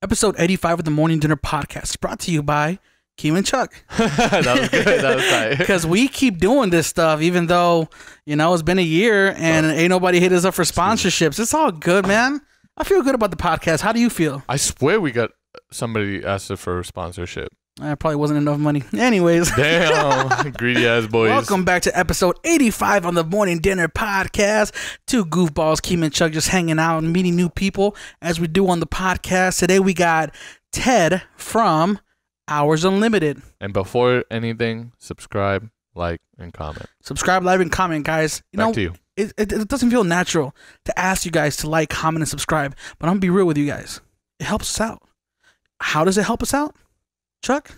Episode 85 of the Morning Dinner Podcast, brought to you by Keem Chuck. That was good. That was tight. Because we keep doing this stuff, even though, you know, it's been a year and ain't nobody hit us up for sponsorships. It's all good, man. I feel good about the podcast. How do you feel? I swear we got somebody asked us for sponsorship. Probably wasn't enough money. Anyways. Damn. Greedy ass boys. Welcome back to episode 85 on the Morning Dinner Podcast. Two goofballs, Keem and Chuck, just hanging out and meeting new people as we do on the podcast. Today we got Ted from Hours Unlimited. And before anything, subscribe, like, and comment. Subscribe, like, and comment, guys. Back to you. It doesn't feel natural to ask you guys to like, comment, and subscribe, but I'm going to be real with you guys. It helps us out. How does it help us out, Chuck?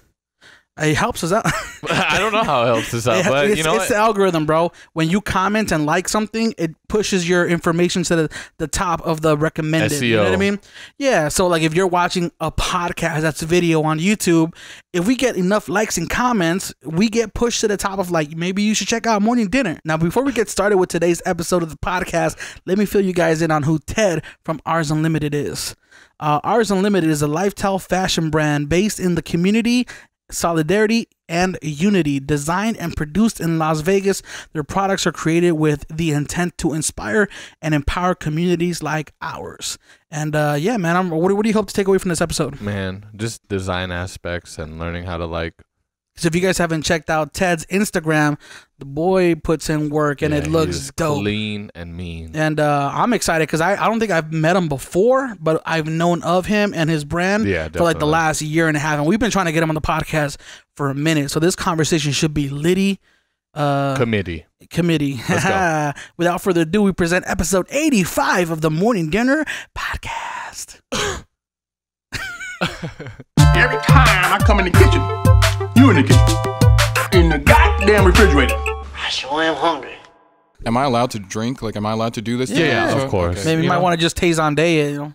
It helps us out. I don't know how it helps us out, but you know it's the algorithm, bro. When you comment and like something, it pushes your information to the top of the recommended. SEO. You know what I mean? Yeah. So like if you're watching a podcast that's a video on YouTube, if we get enough likes and comments, we get pushed to the top of like, maybe you should check out Morning Dinner. Now, before we get started with today's episode of the podcast, let me fill you guys in on who Ted from Hours Unlimited is. Hours Unlimited is a lifestyle fashion brand based in the community, solidarity, and unity. Designed and produced in Las Vegas, their products are created with the intent to inspire and empower communities like ours. And yeah, man, what do you hope to take away from this episode? Man, just design aspects and learning how to like. So if you guys haven't checked out Ted's Instagram, the boy puts in work and it looks dope. Clean and mean. And I'm excited because I don't think I've met him before, but I've known of him and his brand for like the last year and a half. And we've been trying to get him on the podcast for a minute. So this conversation should be litty. Committee. Let's go. Without further ado, we present episode 85 of the Morning Dinner Podcast. Every time I come in the kitchen, you in the kitchen, in the goddamn refrigerator. I sure am hungry. Am I allowed to drink? Like, am I allowed to do this? Yeah, of course. Maybe you might want to just Tazon Day it, you know?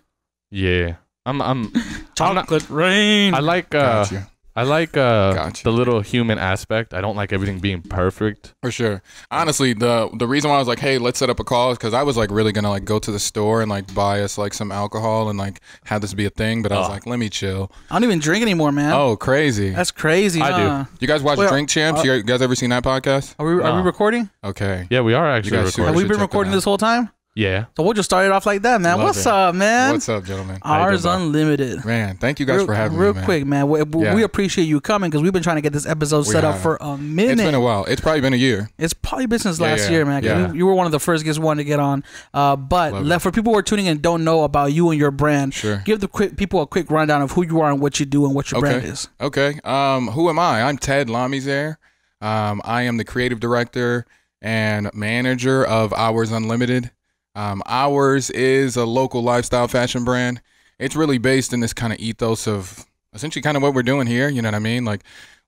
Yeah. I'm Chocolate rain. I like Gotcha. the little human aspect. I don't like everything being perfect. For sure. Honestly, the reason why I was like, hey, let's set up a call is because I was like really gonna like go to the store and like buy us like some alcohol and like have this be a thing, but I was like, let me chill. I don't even drink anymore, man. Oh, crazy. That's crazy. I do. You guys watch Drink Champs? You guys ever seen that podcast? Are we recording? Okay. Yeah, we are actually guys recording. Have we should been check recording them out. this whole time? Yeah. So we'll just start it off like that, man. Love What's it. up, man? What's up, gentlemen? Hours Unlimited. Man, thank you guys for having me, Real man. quick, man. We appreciate you coming because we've been trying to get this episode set up for a minute. It's been a while. It's probably been a year. It's probably been since last year, man. Yeah. You were one of the first guests we wanted to get on. But for people who are tuning in and don't know about you and your brand, give the people a quick rundown of who you are and what you do and what your brand is. Okay. Who am I? I'm Ted Lamizer. I am the creative director and manager of Hours Unlimited. Ours is a local lifestyle fashion brand. It's really based in this kind of ethos of essentially kind of what we're doing here. You know what I mean? Like,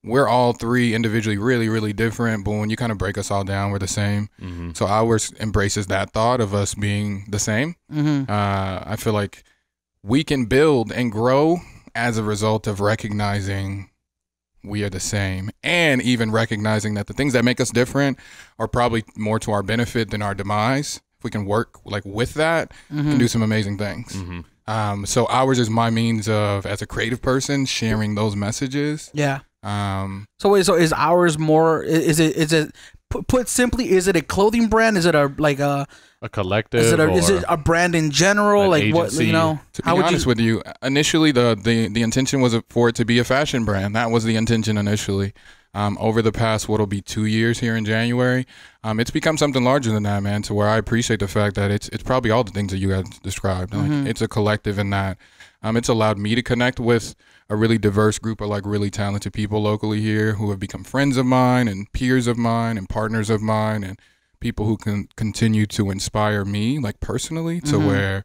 we're all three individually really, really different, but when you kind of break us all down, we're the same. Mm-hmm. So ours embraces that thought of us being the same. Mm-hmm. I feel like we can build and grow as a result of recognizing we are the same, and even recognizing that the things that make us different are probably more to our benefit than our demise. We can work like with that and do some amazing things. Mm-hmm. So ours is my means of, as a creative person, sharing those messages. Yeah. So is ours more? Is it put simply? Is it a clothing brand? Is it a collective? Is it a brand in general? Like agency? What, you know? To be honest with you, initially the intention was for it to be a fashion brand. That was the intention initially. Over the past, what'll be 2 years here in January, it's become something larger than that, man, to where I appreciate the fact that it's probably all the things that you guys described. Like, it's a collective in that. It's allowed me to connect with a really diverse group of like really talented people locally here who have become friends of mine and peers of mine and partners of mine and people who can continue to inspire me like personally to where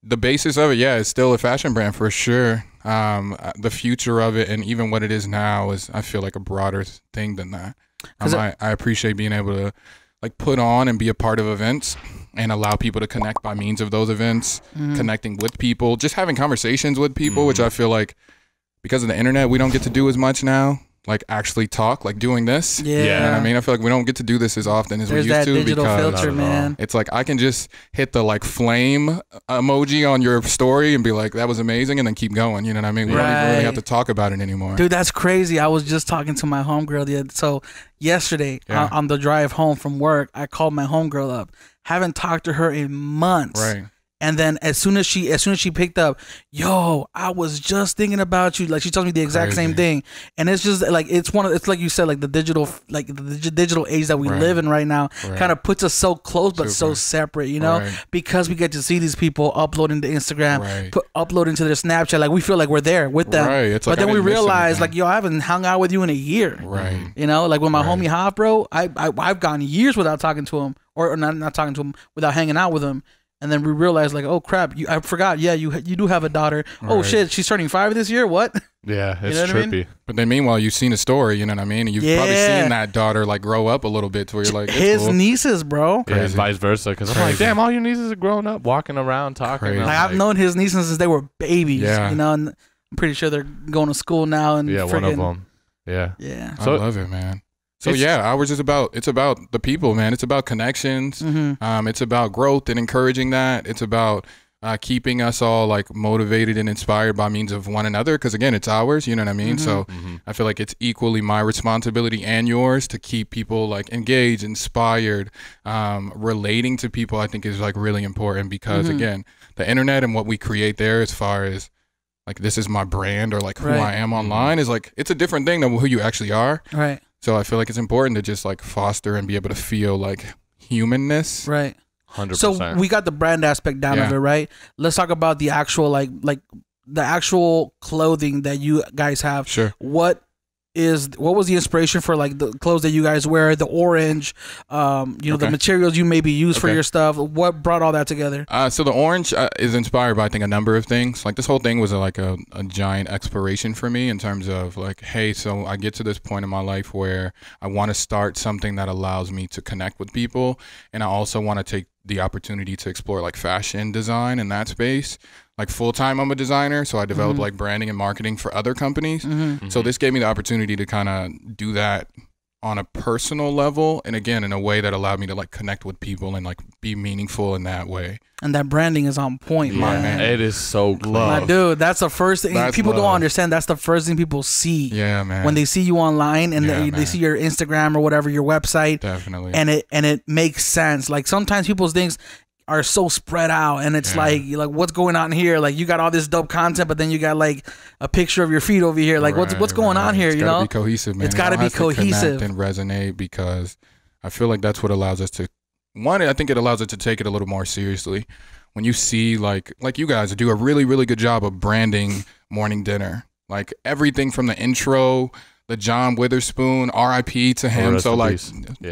the basis of it, is still a fashion brand for sure. The future of it and even what it is now is, I feel like, a broader thing than that. I appreciate being able to like put on and be a part of events and allow people to connect by means of those events, connecting with people, just having conversations with people, which I feel like because of the internet, we don't get to do as much now. like actually talk, like doing this. Yeah. You know what I mean? I feel like we don't get to do this as often as There's we used that to, digital because filter, man. it's like I can just hit the like flame emoji on your story and be like, that was amazing, and then keep going. You know what I mean? We don't even really have to talk about it anymore. Dude, that's crazy. I was just talking to my homegirl so yesterday on the drive home from work, I called my homegirl up. Haven't talked to her in months. Right. And then as soon as she picked up, yo, I was just thinking about you. Like, she tells me the exact same thing. And it's just like, it's like you said, like the digital age that we live in right now kind of puts us so close, but so separate, you know, because we get to see these people uploading to Instagram, uploading to their Snapchat. Like, we feel like we're there with them. It's like, but then we realize, like, yo, I haven't hung out with you in a year. You know, like with my homie Hop, bro, I've gone years without talking to him, or not talking to him, without hanging out with him. And then we realized, like, oh crap, I forgot. Yeah, you do have a daughter. Oh shit, she's turning 5 this year. What? Yeah, it's you know trippy. I mean? But then meanwhile, you've seen a story. You know what I mean? And you've probably seen that daughter like grow up a little bit to where you're like, his nieces, bro. Yeah, and vice versa. Because I'm like, damn, all your nieces are grown up, walking around, talking. Like, I've known his nieces since they were babies. You know, and I'm pretty sure they're going to school now. And one of them. Yeah. So, I love it, man. So ours is about the people, man. It's about connections. It's about growth and encouraging that. It's about keeping us all like motivated and inspired by means of one another. Because again, it's ours. You know what I mean? So I feel like it's equally my responsibility and yours to keep people like engaged, inspired, relating to people. I think is like really important because again, the internet and what we create there, as far as like this is my brand or like who I am online, is like it's a different thing than who you actually are. So I feel like it's important to just like foster and be able to feel like humanness. 100%. So we got the brand aspect down of it, right? Let's talk about the actual like the actual clothing that you guys have. What was the inspiration for like the clothes that you guys wear, the orange, you know, the materials you maybe use for your stuff? What brought all that together? So the orange is inspired by, I think, a number of things. Like this whole thing was like a giant exploration for me in terms of like, hey, so I get to this point in my life where I want to start something that allows me to connect with people. And I also want to take the opportunity to explore like fashion design in that space. Like full-time, I'm a designer, so I develop like branding and marketing for other companies. So this gave me the opportunity to kind of do that on a personal level, and again in a way that allowed me to like connect with people and like be meaningful in that way. And that branding is on point, man. It is so close. My dude, that's the first thing people don't understand. That's the first thing people see. Man. When they see you online and they see your Instagram or whatever, your website. Definitely. And it makes sense. Like sometimes people's things are so spread out, and it's like what's going on here? Like you got all this dope content, but then you got like a picture of your feet over here. Like what's going on here? You know, it's gotta be cohesive, man. It's gotta be cohesive and resonate, because I feel like that's what allows us to. One, I think it allows us to take it a little more seriously. When you see like you guys do a really, really good job of branding Morning Dinner, like everything from the intro. The John Witherspoon, R.I.P. to him. So like,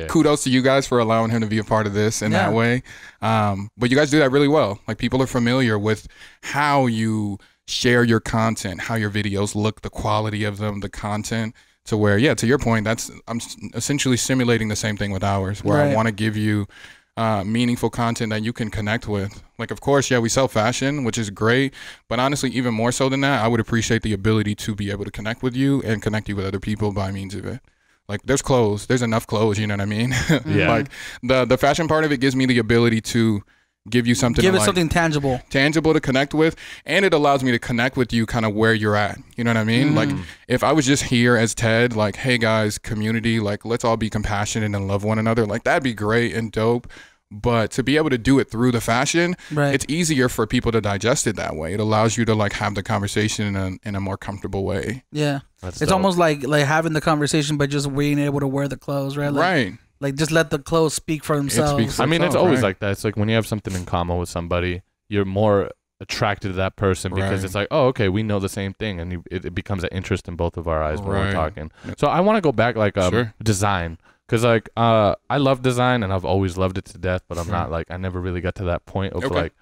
kudos to you guys for allowing him to be a part of this in that way. But you guys do that really well. Like people are familiar with how you share your content, how your videos look, the quality of them, the content. To where, to your point, I'm essentially simulating the same thing with ours, where I want to give you meaningful content that you can connect with. Like, of course, we sell fashion, which is great, but honestly, even more so than that, I would appreciate the ability to be able to connect with you and connect you with other people by means of it. Like, there's clothes, there's enough clothes, you know what I mean? Like, the fashion part of it gives me the ability to give you something, something tangible to connect with, and it allows me to connect with you kind of where you're at, you know what I mean? Like if I was just here as Ted, like, hey guys, community, like let's all be compassionate and love one another, like that'd be great and dope. But to be able to do it through the fashion, it's easier for people to digest it that way. It allows you to like have the conversation in a more comfortable way. It's dope. Almost like having the conversation, but just being able to wear the clothes, right? Like just let the clothes speak for themselves. I mean, it's always like that. It's like when you have something in common with somebody, you're more attracted to that person because it's like, oh, okay, we know the same thing, and it becomes an interest in both of our eyes when we're talking. So I want to go back like design. Because, like, I love design, and I've always loved it to death, but I'm not, like, I never really got to that point of, like,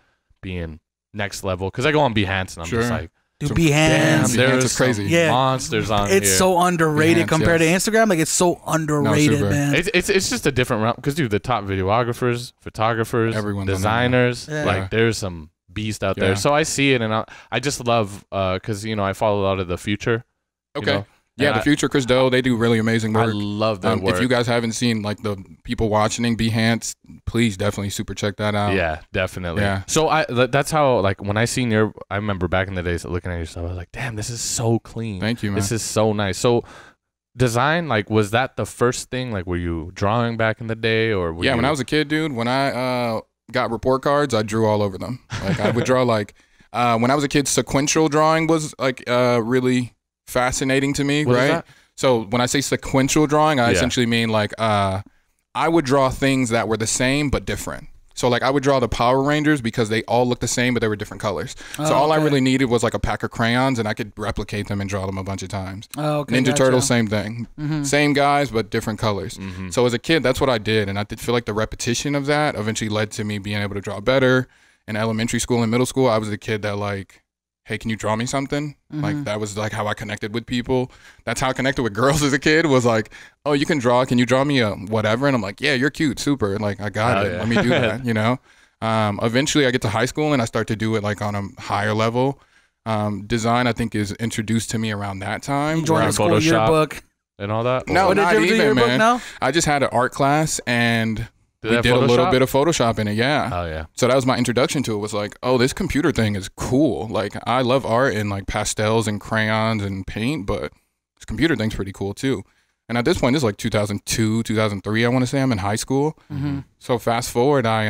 being next level. Because I go on Behance, and I'm just like, dude, Behance. There's crazy monsters on here. It's so underrated compared to Instagram. Like, it's so underrated, man. It's just a different realm. Because, dude, the top videographers, photographers, designers, like, there's some beast out there. So I see it, and I just love, because, you know, I follow a lot of the future. You know? Yeah, the Future Chris Doe, they do really amazing work. I love their work. If you guys haven't seen like the people watching Behance, please definitely super check that out. Yeah, definitely. Yeah. So that's how, like, when I seen I remember back in the days looking at your stuff, I was like, damn, this is so clean. Thank you, man. This is so nice. So design, like, was that the first thing? Like, were you drawing back in the day, or were when I was a kid, dude, when I got report cards, I drew all over them. Like I would draw like when I was a kid, sequential drawing was like really fascinating to me, What is right? that? So when I say sequential drawing, I essentially mean like I would draw things that were the same but different. So like I would draw the Power Rangers because they all look the same but they were different colors. So all I really needed was like a pack of crayons and I could replicate them and draw them a bunch of times. Ninja Turtles, same thing. Same guys but different colors. So as a kid, that's what I did, and I did feel like the repetition of that eventually led to me being able to draw better. In elementary school and middle school, I was the kid that like, hey, can you draw me something? Like that was like how I connected with people. That's how I connected with girls as a kid, was like, oh, you can draw. Can you draw me a whatever? And I'm like, yeah, you're cute. Super. And like, I got it. Yeah. Let me do that, you know? Eventually I get to high school and I start to do it like on a higher level. Design, I think, is introduced to me around that time. You joined the school Photoshop yearbook. and all that? No, not even, man. Now? I just had an art class and Did we that did a little Photoshop? bit of Photoshop in it, yeah. Oh, yeah. So that was my introduction to it, was like, oh, this computer thing is cool. Like, I love art and like pastels and crayons and paint, but this computer thing's pretty cool too. And at this point, this is like 2002, 2003, I want to say. I'm in high school. So fast forward, I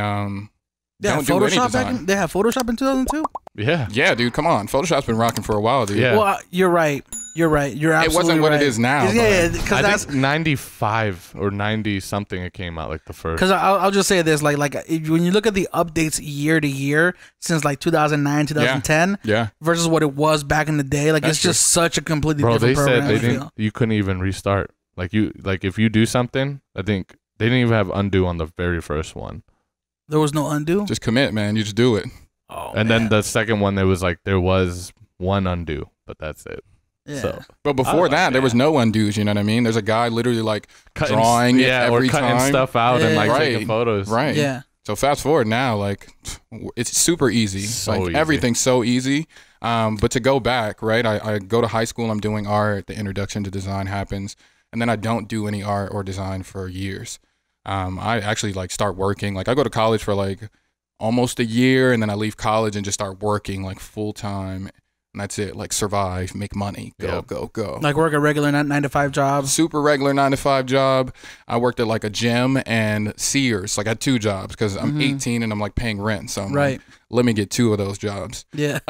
don't do any design. They have Photoshop in 2002? Yeah. Yeah, dude, come on. Photoshop's been rocking for a while, dude. Yeah. Well, you're right. You're right. You're absolutely right. It wasn't what it is now. Yeah, because I that's... think 95 or 90 something it came out, like the first. Because I'll just say this, like when you look at the updates year to year since like 2009, 2010, versus what it was back in the day, like it's just such a completely different program. Bro, they said you couldn't even restart. Like if you do something, I think they didn't even have undo on the very first one. There was no undo? Just commit, man. You just do it. Oh, and then the second one, there was one undo, but that's it. Yeah. So, but before that, there was no undos. You know what I mean? There's a guy literally like drawing it every or cutting time. stuff out and like taking photos. Right. Yeah. So fast forward now, like it's super easy. So like easy. Everything's so easy. But to go back, right? I go to high school. I'm doing art. The introduction to design happens, and then I don't do any art or design for years. I actually like start working. Like I go to college for like almost a year, and then I leave college and just start working like full time. And that's it. Like survive, make money, go. Like work a regular 9 to 5 job. Super regular 9 to 5 job. I worked at like a gym and Sears. Like I had 2 jobs because I'm 18 and I'm like paying rent. So I'm like, let me get 2 of those jobs. Yeah.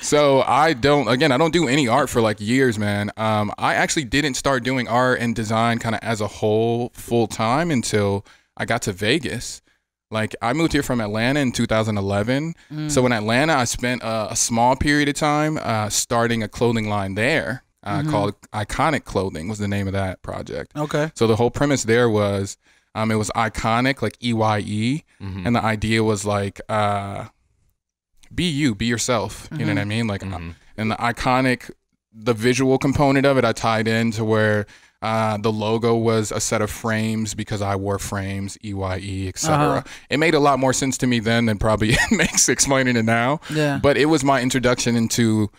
So I don't do any art for like years, man. I actually didn't start doing art and design kind of as a whole full time until I got to Vegas. Like I moved here from Atlanta in 2011. So in Atlanta, I spent a small period of time starting a clothing line there called Iconic Clothing was the name of that project. Okay. So the whole premise there was it was iconic, like EYE. And the idea was like be you, be yourself. You know what I mean? Like and the iconic, the visual component of it, I tied in to where the logo was a set of frames because I wore frames, EYE, etc. It made a lot more sense to me then than probably it makes explaining it now. Yeah. But it was my introduction into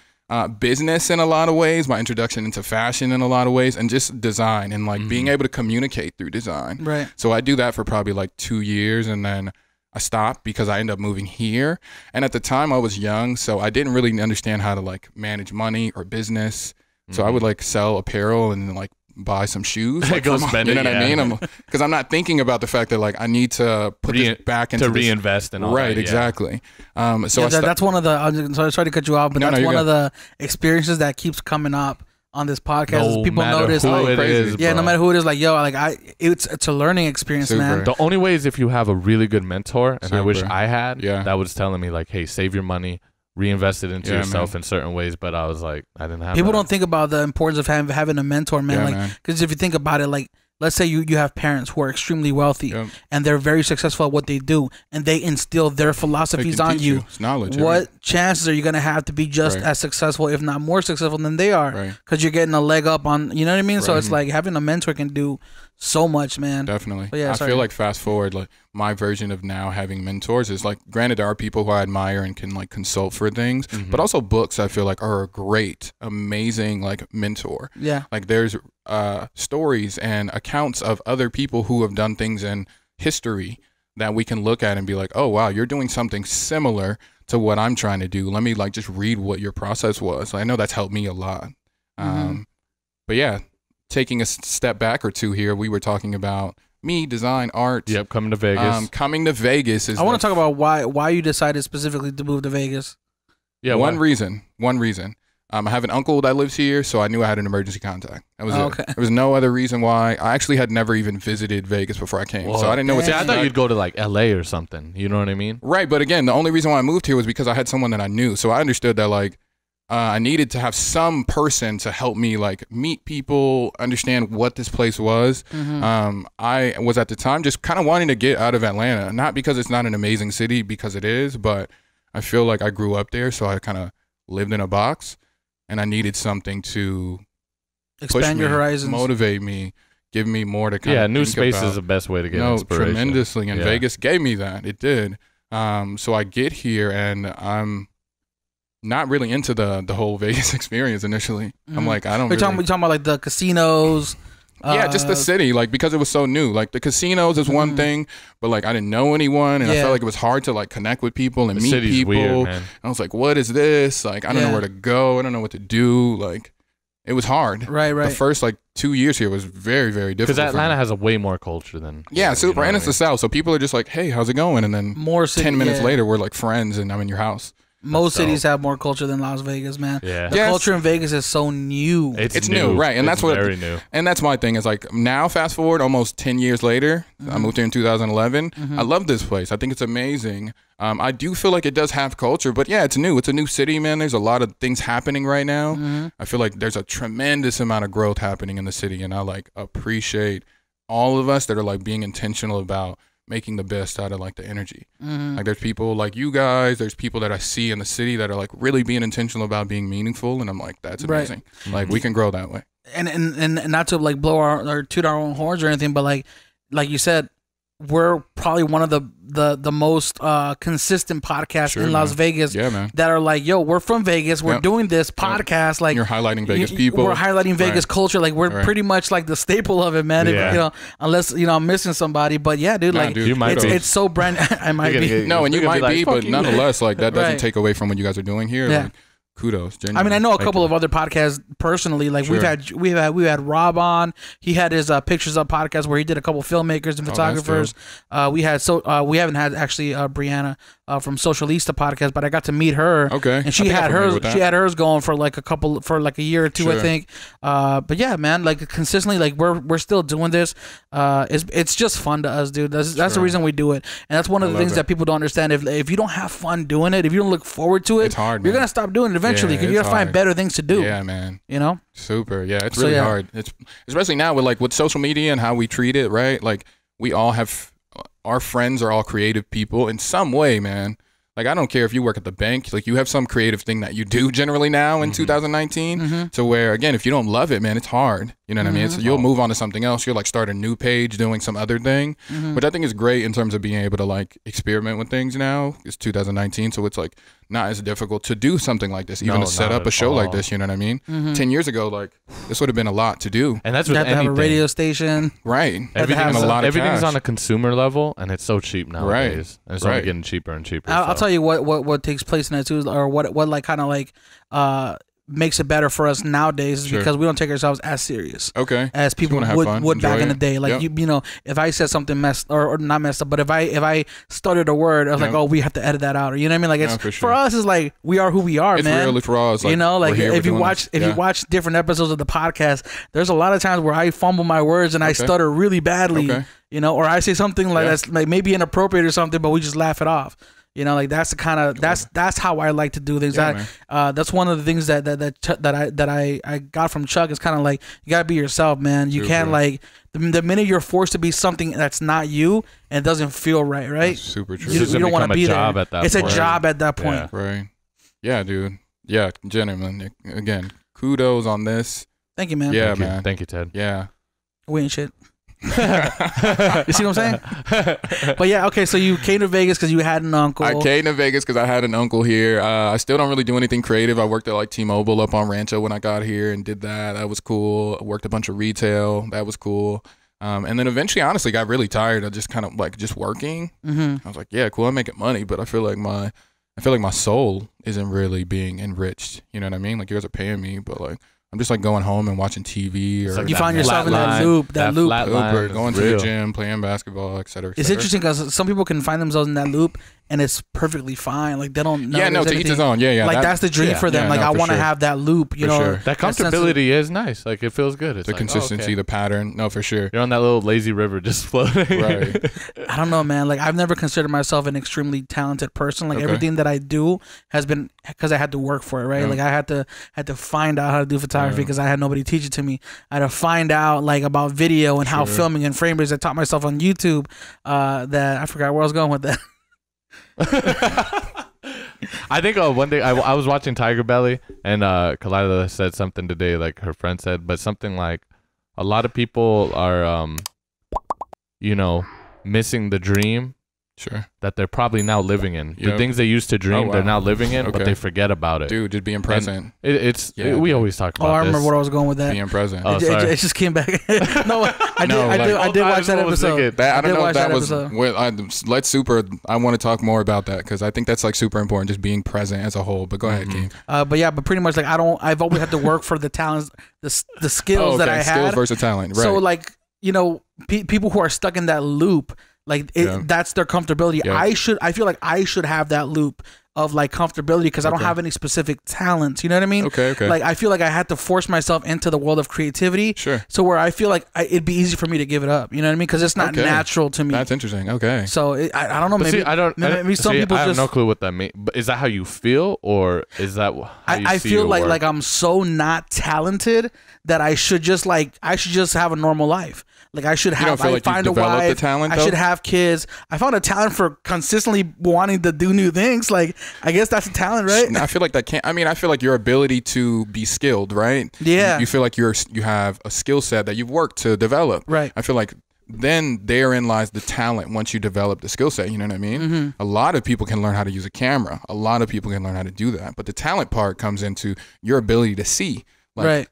business in a lot of ways, my introduction into fashion in a lot of ways, and just design and like being able to communicate through design. Right. So I do that for probably like 2 years, and then I stopped because I ended up moving here. And at the time I was young, so I didn't really understand how to like manage money or business. So I would like sell apparel and like buy some shoes. Like, go spend you know it, what I mean? Because I'm not thinking about the fact that like I need to put this back into reinvest and all right, that. Yeah. Exactly. So that's one of the. I'm sorry to cut you off, but that's one good. of the experiences that keeps coming up on this podcast. No People matter notice, who like, it is, yeah, bro. no matter who it is, like yo, like it's a learning experience, Super. man. The only way is if you have a really good mentor, and I wish Super. I had. Yeah. That was telling me like, hey, save your money, reinvest it into yourself in certain ways. But I was like, I didn't have. People that. don't think about the importance of having a mentor, man. Yeah, like, because if you think about it, like, let's say you have parents who are extremely wealthy and they're very successful at what they do, and they instill their philosophies on you. It's knowledge. What chances are you gonna have to be just as successful, if not more successful than they are? Because you're getting a leg up on, you know what I mean? So it's like having a mentor can do so much, man. Definitely. But yeah, I feel like fast forward, like my version of now having mentors is like, granted, there are people who I admire and can like consult for things, but also books I feel like are a great, amazing like mentor. Yeah. Like there's stories and accounts of other people who have done things in history that we can look at and be like, oh wow, you're doing something similar to what I'm trying to do. Let me like just read what your process was. I know that's helped me a lot. But yeah, taking a step back or two here, we were talking about me, design, art. Yep, coming to Vegas. Coming to Vegas is. I want to talk about why you decided specifically to move to Vegas. Yeah, one reason. I have an uncle that lives here, so I knew I had an emergency contact. That was it. Okay. There was no other reason why. I actually had never even visited Vegas before I came, so I didn't know what to I expect. thought you'd go to like LA or something. You know what I mean? Right, but again, the only reason why I moved here was because I had someone that I knew. So I understood that like I needed to have some person to help me like meet people, understand what this place was. I was at the time just kind of wanting to get out of Atlanta, not because it's not an amazing city, because it is, but I feel like I grew up there, so I kind of lived in a box, and I needed something to Expand your horizons, motivate me, give me more to kind of new think space about. is the best way to get inspiration. Tremendously, and Vegas gave me that. It did. So I get here, and I'm not really into the whole Vegas experience initially. I'm like, I don't. You're talking about like the casinos. Yeah, just the city, like because it was so new. Like the casinos is one thing, but like I didn't know anyone, and I felt like it was hard to like connect with people and meet people. Weird, man. I was like, what is this? Like I don't know where to go. I don't know what to do. Like it was hard. Right. The first like 2 years here was very, very difficult. Because Atlanta has a way more culture than super, and it's the South, so people are just like, hey, how's it going? And then more 10 minutes later, we're like friends, and I'm in your house. Most cities have more culture than Las Vegas, man. Yeah. The culture in Vegas is so new. It's new, right? And that's what very new. And that's my thing is like now, fast forward almost 10 years later, I moved here in 2011. I love this place. I think it's amazing. I do feel like it does have culture, but yeah, it's new. It's a new city, man. There's a lot of things happening right now. I feel like there's a tremendous amount of growth happening in the city, and I like appreciate all of us that are like being intentional about making the best out of like the energy. Like there's people like you guys, there's people that I see in the city that are like really being intentional about being meaningful, and I'm like, that's amazing. Like we can grow that way. And not to like blow our or toot our own horns or anything, but like you said, we're probably one of the most consistent podcasts in Las Vegas that are like, yo, we're from Vegas, we're doing this podcast, like you're highlighting Vegas people, we're highlighting Vegas culture, like we're pretty much like the staple of it, man. If, you know, unless I'm missing somebody, but yeah, dude, like you might it's so brand. I might be no, and you might be, but nonetheless, like that doesn't Right. take away from what you guys are doing here. Like, kudos. I mean, I know a couple of other podcasts personally. Like we've had Rob on. He had his Pictures Up podcast where he did a couple filmmakers and photographers. We haven't had actually Brianna from Socialista podcast, but I got to meet her. Okay, and she had hers going for like a year or two, I think. But yeah, man, like consistently, like we're still doing this. It's just fun to us, dude. That's the reason we do it, and that's one of the things that people don't understand. If you don't have fun doing it, if you don't look forward to it, it's hard. You're gonna stop doing it eventually because you gotta find better things to do. Yeah, man. You know. Super. Yeah, it's really hard. It's especially now with social media and how we treat it, right? Like we all have our friends are all creative people in some way, man. Like I don't care if you work at the bank, like you have some creative thing that you do generally now in 2019. So where again, if you don't love it, man, it's hard. You know what I mean? So you'll move on to something else. You'll like start a new page doing some other thing, which I think is great in terms of being able to like experiment with things now. It's 2019, so it's like not as difficult to do something like this, even to set up a show like this. You know what I mean? 10 years ago, like this would have been a lot to do. And that's with anything. Have a radio station, right? Everything's on a consumer level, and it's so cheap nowadays. And it's only getting cheaper and cheaper. I'll tell you what takes place in that too, or what like kind of like makes it better for us nowadays is because we don't take ourselves as serious as people would back in the day. Like you know, if I said something messed or not messed up, but if I stuttered a word, I was like, oh, we have to edit that out, or you know what I mean? Like it's for us, it's like we are who we are, it's man. Really for us, like, you know, like if you watch different episodes of the podcast, there's a lot of times where I fumble my words and I stutter really badly, you know, or I say something like that's like maybe inappropriate or something, but we just laugh it off. You know, like that's the kind of that's how I like to do things. That's one of the things that I got from Chuck. Is kind of like you gotta be yourself, man. You can't like the minute you're forced to be something that's not you and it doesn't feel right. That's super true. You don't want to be there. It's a job at that point. Right. Yeah, dude. Yeah, gentlemen. Again, kudos on this. Thank you, man. Yeah, man. Thank you, Ted. Yeah. We ain't shit. You see what I'm saying? But yeah, okay. So you came to Vegas because you had an uncle. I came to Vegas because I had an uncle here. I still don't really do anything creative. I worked at like T-Mobile up on Rancho when I got here and did that. That was cool. I worked a bunch of retail. That was cool. And then eventually, honestly, got really tired of just kind of like just working. I was like, yeah, cool, I'm making money, but I feel like my soul isn't really being enriched. You know what I mean? Like you guys are paying me, but like I'm just like going home and watching TV, or like you find yourself in that loop, or going to the gym, playing basketball, etc. It's interesting because some people can find themselves in that loop and it's perfectly fine. Like they don't know. Yeah, no, to each his own. Yeah, yeah. Like that's the dream for them. Yeah, like no, I want to sure. have that loop. You know, that comfortability is nice. Like it feels good. It's the like, consistency, the pattern. No, for sure. You're on that little lazy river just floating. Right. I don't know, man. Like I've never considered myself an extremely talented person. Like everything that I do has been because I had to work for it, right? Like I had to find out how to do photography because I had nobody teach it to me. I had to find out like about video and how filming and framers. I taught myself on YouTube. That I forgot where I was going with that. I think one day I was watching Tiger Belly and Kalila said something today, like her friend said, but something like a lot of people are missing the dream that they're probably now living in. The things they used to dream, they're now living in, but they forget about it. Dude, just being present. We always talk about this. I remember where I was going with that. Being present. It just came back. No, I did watch that episode. I don't know if that was let's super. I want to talk more about that because I think that's like super important, just being present as a whole. But go ahead, Keem. But pretty much like I've always had to work for the talents, the skills that I had. Skills versus talent. Right. So like people who are stuck in that loop. Like that's their comfortability. Yeah. I feel like I should have that loop of like comfortability because I don't have any specific talents. You know what I mean? Okay. Like I feel like I had to force myself into the world of creativity. Sure. So where I feel like it'd be easy for me to give it up. You know what I mean? Because it's not natural to me. That's interesting. Okay. So I don't know. Maybe some people I have just no clue what that means. But is that how you feel, or is that how I see feel your like work? like I'm so not talented that I should just have a normal life. Like I should have. You don't feel like find you've a developed wife. the talent, I though? should have kids. I found a talent for consistently wanting to do new things. Like I guess that's a talent, right? I feel like that can't. I mean, I feel like your ability to be skilled, right? Yeah. You feel like you have a skill set that you've worked to develop. Right. I feel like then therein lies the talent once you develop the skill set. You know what I mean? A lot of people can learn how to use a camera. A lot of people can learn how to do that. But the talent part comes into your ability to see.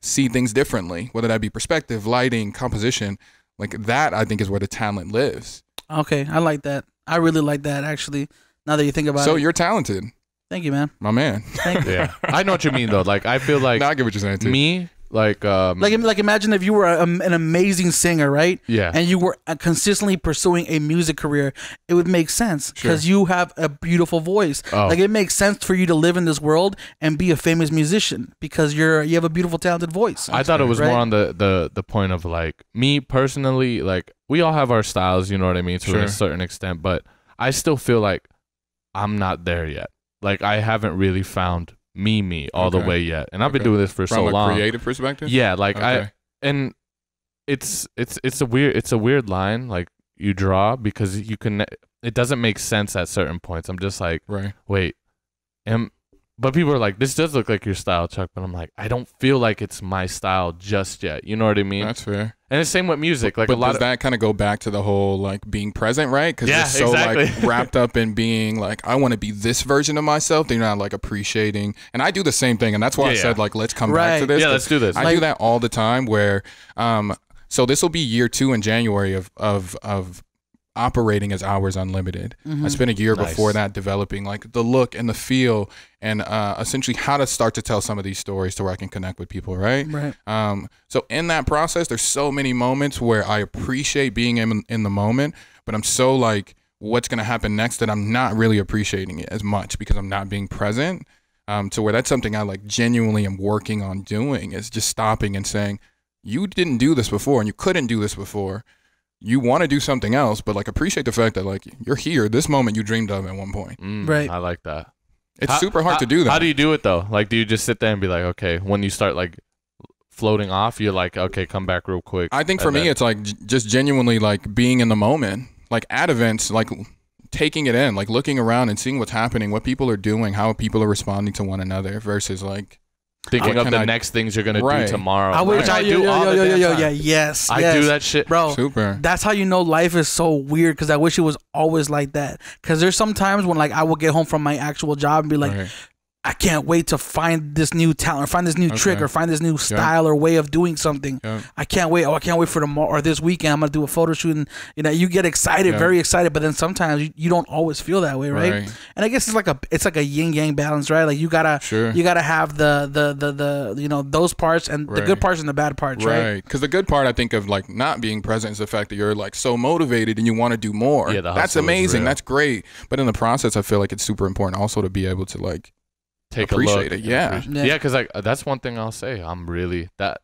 See things differently, whether that be perspective, lighting, composition. Like that, I think, is where the talent lives. Okay, I like that. I really like that, actually, now that you think about it. So you're talented. Thank you, man. My man. Thank you. Yeah, I know what you mean, though. Like, I feel like... No, I get what you're saying, too. Me, like imagine if you were an amazing singer, right? Yeah. And you were consistently pursuing a music career, it would make sense because you have a beautiful voice. Like it makes sense for you to live in this world and be a famous musician because you have a beautiful, talented voice. I thought it was more on the point of like me personally, like we all have our styles, you know what I mean, to a certain extent, but I still feel like I'm not there yet. Like I haven't really found me all the way yet, and I've been doing this for so long. From a creative perspective, yeah, like it's a weird line like you draw because you can. It doesn't make sense at certain points. I'm just like, wait, but people are like, this does look like your style, Chuck. But I'm like, I don't feel like it's my style just yet. You know what I mean? That's fair. And the same with music. Like but a lot does that kind of go back to the whole like being present, right? Because you're so like wrapped up in being like, I want to be this version of myself. They're not like appreciating. And I do the same thing, and that's why I said like, let's come back to this. Yeah, let's do this. I do that all the time. Where, so this will be year 2 in January of operating as Hours Unlimited. I spent a year before that developing like the look and the feel and essentially how to start to tell some of these stories to where I can connect with people, right? So in that process, there's so many moments where I appreciate being in the moment, but I'm so like, what's going to happen next that I'm not really appreciating it as much because I'm not being present. To where that's something I like genuinely am working on doing is just stopping and saying, you didn't do this before and you couldn't do this before. You want to do something else, but like appreciate the fact that like you're here, this moment you dreamed of at one point. Right. I like that. It's super hard to do that. How do you do it though? Like, do you just sit there and be like, okay, when you start like floating off, you're like, okay, come back real quick. I think for me, it's like just genuinely like being in the moment, like at events, like taking it in, like looking around and seeing what's happening, what people are doing, how people are responding to one another versus like thinking of the next things you're gonna do tomorrow. I wish I do all the damn time. Yes, I do that shit, bro. Super. That's how you know life is so weird, because I wish it was always like that. Because there's some times when like I will get home from my actual job and be like, I can't wait to find this new talent, or find this new trick, or find this new style or way of doing something. I can't wait. Oh, I can't wait for tomorrow or this weekend. I'm gonna do a photo shoot, and you get excited, very excited. But then sometimes you don't always feel that way, right? And I guess it's like a yin yang balance, right? Like you gotta have the those parts and the good parts and the bad parts, right? Because the good part, I think, of like not being present is the fact that you're like so motivated and you want to do more. Yeah, that's amazing. That's great. But in the process, I feel like it's super important also to be able to like appreciate it. Yeah, because like that's one thing I'll say. I'm really that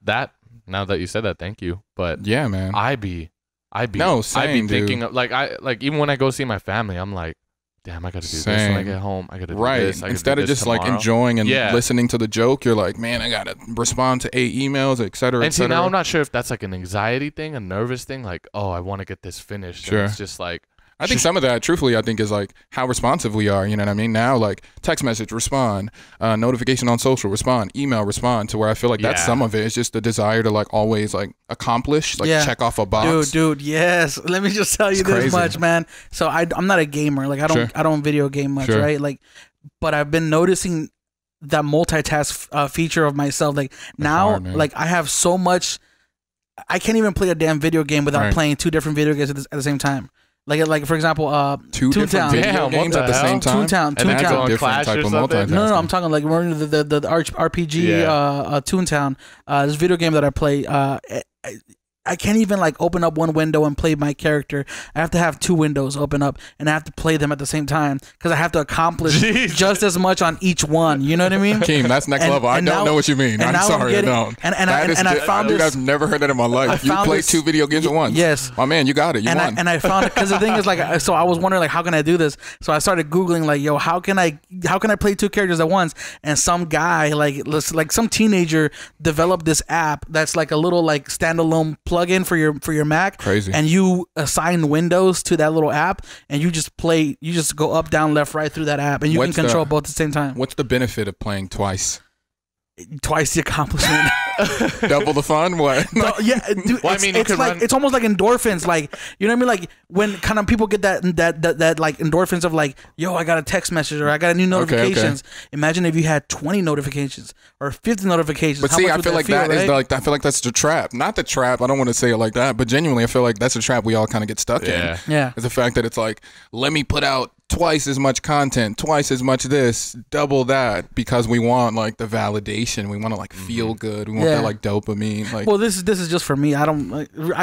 now that you said that, thank you. But yeah, man, I be thinking of, like even when I go see my family, I'm like, damn, I gotta do this when I get home. I gotta do this. Instead of just like enjoying and listening to the joke, you're like, man, I gotta respond to 8 emails, etc. And see, now I'm not sure if that's like an anxiety thing, a nervous thing, like, oh, I want to get this finished. And it's just like, I think some of that, truthfully, I think is like how responsive we are. You know what I mean? Now, like text message, respond, notification on social, respond, email, respond. To where I feel like that's some of it. It's just the desire to like always like accomplish, like check off a box. Dude, yes. Let me just tell you this much, man. So I'm not a gamer. Like I don't video game much, right? Like, but I've been noticing that multitask feature of myself. Like now, like I have so much. I can't even play a damn video game without playing 2 different video games at the same time. Like for example, two different video games at the same time. Toontown. Different type of multitasking. No, I'm talking like the RPG Toontown. This video game that I play. I can't even like open up one window and play my character. I have to have 2 windows open up, and I have to play them at the same time because I have to accomplish just as much on each one. You know what I mean? Keem, that's next level. I don't know what you mean. I'm sorry, I don't. And I found this. I've never heard that in my life. You play 2 video games at once. Yes, my man, you got it. You won. And I found it because the thing is like, so I was wondering like, how can I do this? So I started Googling like, yo, how can I play 2 characters at once? And some guy like some teenager developed this app that's like a little like standalone plugin for your Mac. Crazy. And you assign windows to that little app, and you just go up, down, left, right through that app, and you can control both at the same time. What's the benefit of playing twice? Twice the accomplishment. Double the fun. What? No, yeah, dude. Well, it's almost like endorphins. Like, you know what I mean? Like when kind of people get that like endorphins of like, yo, I got a text message or I got a new notifications. Imagine if you had 20 notifications or 50 notifications. But see, I feel like that is like, I feel like that's the trap. Not the trap. I don't want to say it like that, but genuinely, I feel like that's a trap we all kind of get stuck in. Yeah. It's the fact that it's like, let me put out twice as much content, twice as much this, double that, because we want like the validation. We want to like feel good. We want that like dopamine. Like, well, this is just for me. I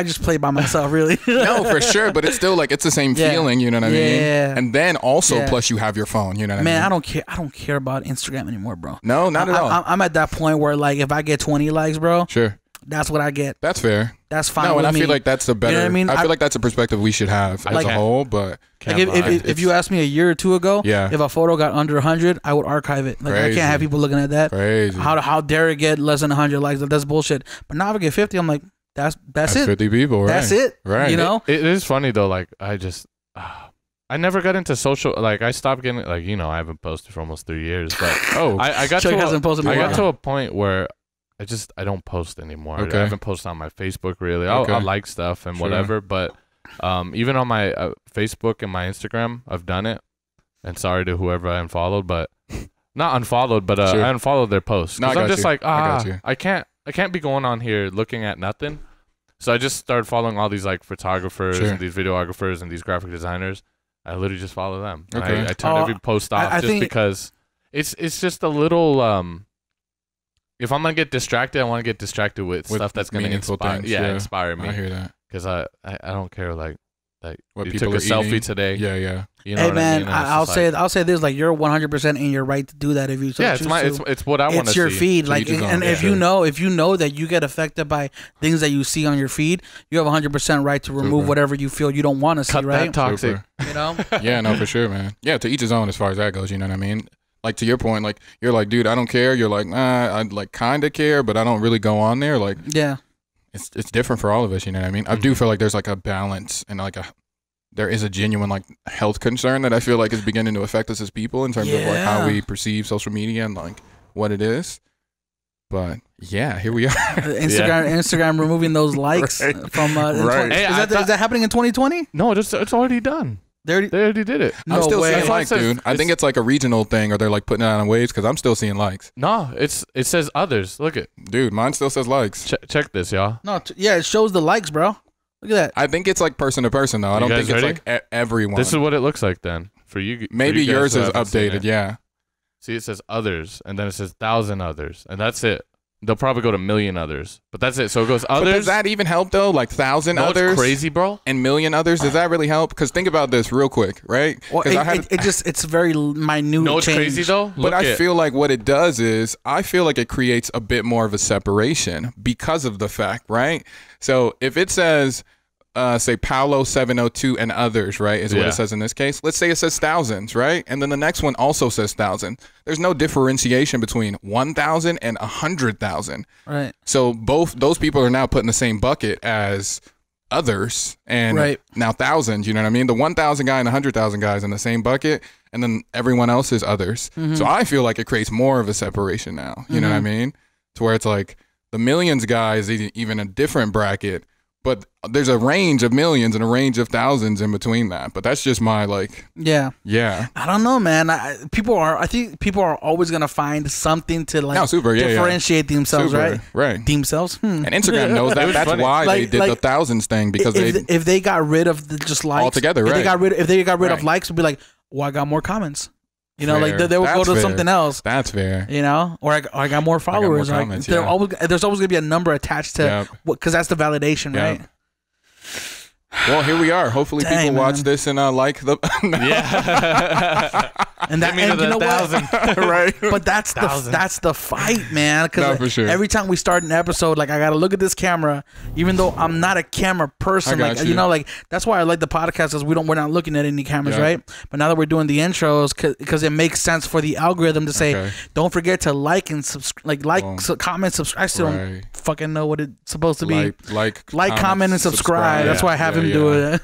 just play by myself, really. No, for sure, but it's still like it's the same feeling. You know what I mean? Yeah. And then also, plus you have your phone. You know what I mean? Man, I don't care about Instagram anymore, bro. No, not at all. I'm at that point where like if I get 20 likes, bro. Sure. That's what I get. That's fair. That's fine. No, with and me. I feel like that's a better. You know what I mean? I feel like that's a perspective we should have as a whole. But like if you asked me a year or 2 ago, if a photo got under 100, I would archive it. Like I can't have people looking at that. Crazy. How dare it get less than 100 likes? That's bullshit. But now if I get 50, I'm like, that's it. 50 people. Right. That's it. Right. You know. It is funny though. Like I never got into social. Like I stopped getting like I haven't posted for almost 3 years. But I got to a point where I don't post anymore. I haven't posted on my Facebook really. I'll like stuff and whatever, but even on my Facebook and my Instagram, I've done it. And sorry to whoever I unfollowed, but not unfollowed, but I unfollowed their posts. Because I'm just like, I can't be going on here looking at nothing. So I just started following all these like photographers and these videographers and these graphic designers. I literally just follow them. I turn every post off because it's just a little if I'm gonna get distracted, I want to get distracted with stuff that's gonna inspire me. I hear that because I don't care like what you people took a selfie today. Yeah. You know hey man, I mean? I'll say this, like you're 100% in your right to do that if you. It's what I want to see. It's your feed, like, and if you know that you get affected by things that you see on your feed, you have 100% right to remove whatever you feel you don't want to see. Cut right? that toxic. You know. Yeah, no, for sure, man. Yeah, to each his own as far as that goes. You know what I mean? Like to your point, like you're like, dude, I don't care. You're like, I like kind of care, but I don't really go on there. Like, yeah, it's different for all of us. You know what I mean? I do feel like there's like a balance and like there is a genuine like health concern that I feel like is beginning to affect us as people in terms of like how we perceive social media and like what it is. But yeah, here we are. Instagram removing those likes from. Right. Hey, is that happening in 2020? No, it's already done. They already did it. I'm still way. seeing likes, dude. I think it's like a regional thing, or they're like putting it on waves because I'm still seeing likes. No, it says others. Look it, dude. Mine still says likes. Check this, y'all. No, yeah, it shows the likes, bro. Look at that. I think it's like person to person though. I don't think it's like everyone. This is what it looks like then for you. Maybe yours is updated. Yeah. See, it says others, and then it says 1,000 others, and that's it. They'll probably go to 1,000,000 others, but that's it. So it goes others. But does that even help though? Like 1,000 others, crazy, bro, and 1,000,000 others. Does that really help? Because think about this real quick, right? Well, it's very minute. No, it's change. crazy though. But I feel like what it does is I feel like it creates a bit more of a separation because of the fact, right? So if it says, say Paolo 702 and others, right, is what it says in this case. Let's say it says thousands, right, and then the next one also says 1,000. There's no differentiation between 1,000 and 100,000. Right. So both those people are now put in the same bucket as others and now thousands. You know what I mean? The 1,000 guy and the 100,000 guys in the same bucket, and then everyone else is others. So I feel like it creates more of a separation now. You know what I mean? To where it's like the millions guy is even a different bracket. But there's a range of millions and a range of thousands in between that. But that's just my Yeah. I don't know, man. I think people are always gonna find something to differentiate themselves, right? Themselves. And Instagram knows that. That's why they did the thousands thing, because if they got rid of just likes altogether, right? If they got rid of likes, would be like, well, I got more comments. You know, like they would go to something else. That's fair. You know, or I got more followers. Comments, there's always going to be a number attached to because that's the validation, right? Well, here we are. Hopefully, people watch this and like the. And that, and you know what? Right. But that's the fight, man. Because every time we start an episode, like I gotta look at this camera, even though I'm not a camera person. Like you know, like that's why I like the podcast, is we're not looking at any cameras, right? But now that we're doing the intros, because it makes sense for the algorithm to say, don't forget to like and subscribe, comment, subscribe. I still don't fucking know what it's supposed to be. Like, comment, and subscribe. That's why I have him do it.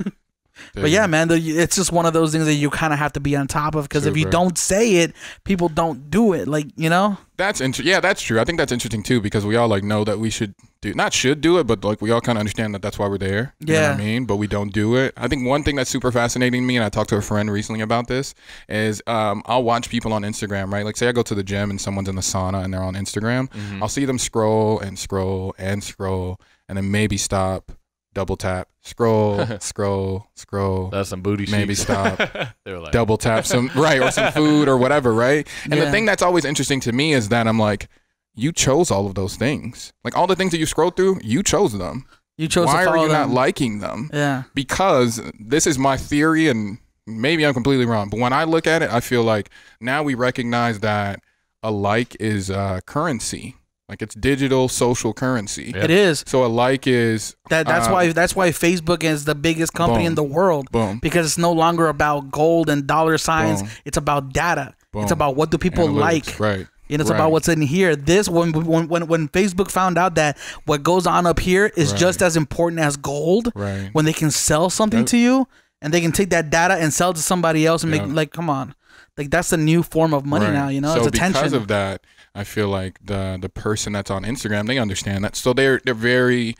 But yeah, man, it's just one of those things that you kind of have to be on top of, because if you don't say it, people don't do it. Like, you know? That's that's true. I think that's interesting too, because we all know that we should do it, but like we all kind of understand that that's why we're there. You know what I mean? But we don't do it. I think one thing that's super fascinating to me, and I talked to a friend recently about this, is I'll watch people on Instagram, right? Like say I go to the gym and someone's in the sauna and they're on Instagram. I'll see them scroll and scroll and scroll, and then maybe stop. Double tap, scroll. That's some booty. Maybe stop. They were like, double tap some or some food or whatever, right? And the thing that's always interesting to me is that I'm like, you chose all of those things. Like all the things that you scrolled through, you chose them. You chose. Why to are you them. not liking them? Yeah. Because this is my theory, and maybe I'm completely wrong, but when I look at it, I feel like now we recognize that a like is currency. Like it's digital social currency. It is. So a like is that's why Facebook is the biggest company in the world. Because it's no longer about gold and dollar signs. It's about data. It's about what do people like. Right. And it's about what's in here. This when Facebook found out that what goes on up here is just as important as gold. Right. When they can sell something to you, and they can take that data and sell it to somebody else and make, like, come on. Like that's a new form of money now, you know? So it's attention. Because of that, I feel like the person that's on Instagram, they understand that. So they're very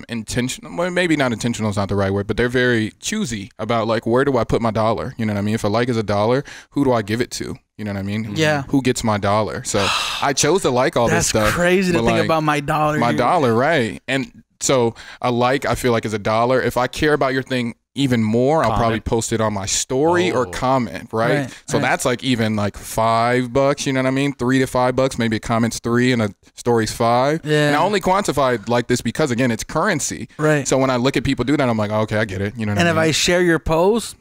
intentional. Well, maybe not intentional is not the right word, but they're very choosy about like, where do I put my dollar? You know what I mean? If a like is $1, who do I give it to? You know what I mean? Yeah. Who gets my dollar? So I chose to like all this stuff. That's crazy to think about my dollar. My dollar, right? And so a like, I feel like, is $1. If I care about your thing even more, I'll probably post it on my story or comment, right? So that's like even like $5, you know what I mean? $3 to $5, maybe a comment's $3 and a story's $5. Yeah. And I only quantified like this because again, it's currency. Right. So when I look at people do that, I'm like, oh, okay, I get it. You know what I mean? And if I share your post,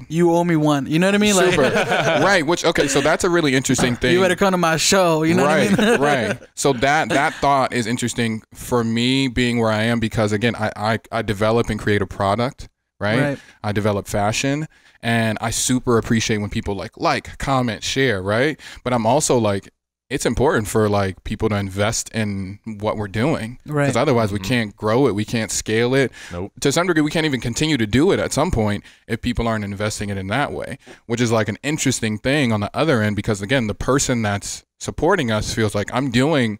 you owe me one. You know what I mean? Like, super. Right. Which, okay, so that's a really interesting thing. You better come to my show. You know what I mean? Right. So that thought is interesting for me, being where I am, because again, I develop and create a product. Right? I develop fashion, and I super appreciate when people like, comment, share, right? But I'm also like, it's important for like people to invest in what we're doing, right? Because otherwise we can't grow it, we can't scale it. Nope. To some degree, we can't even continue to do it at some point if people aren't investing it in that way, which is like an interesting thing on the other end, because again, the person that's supporting us feels like I'm doing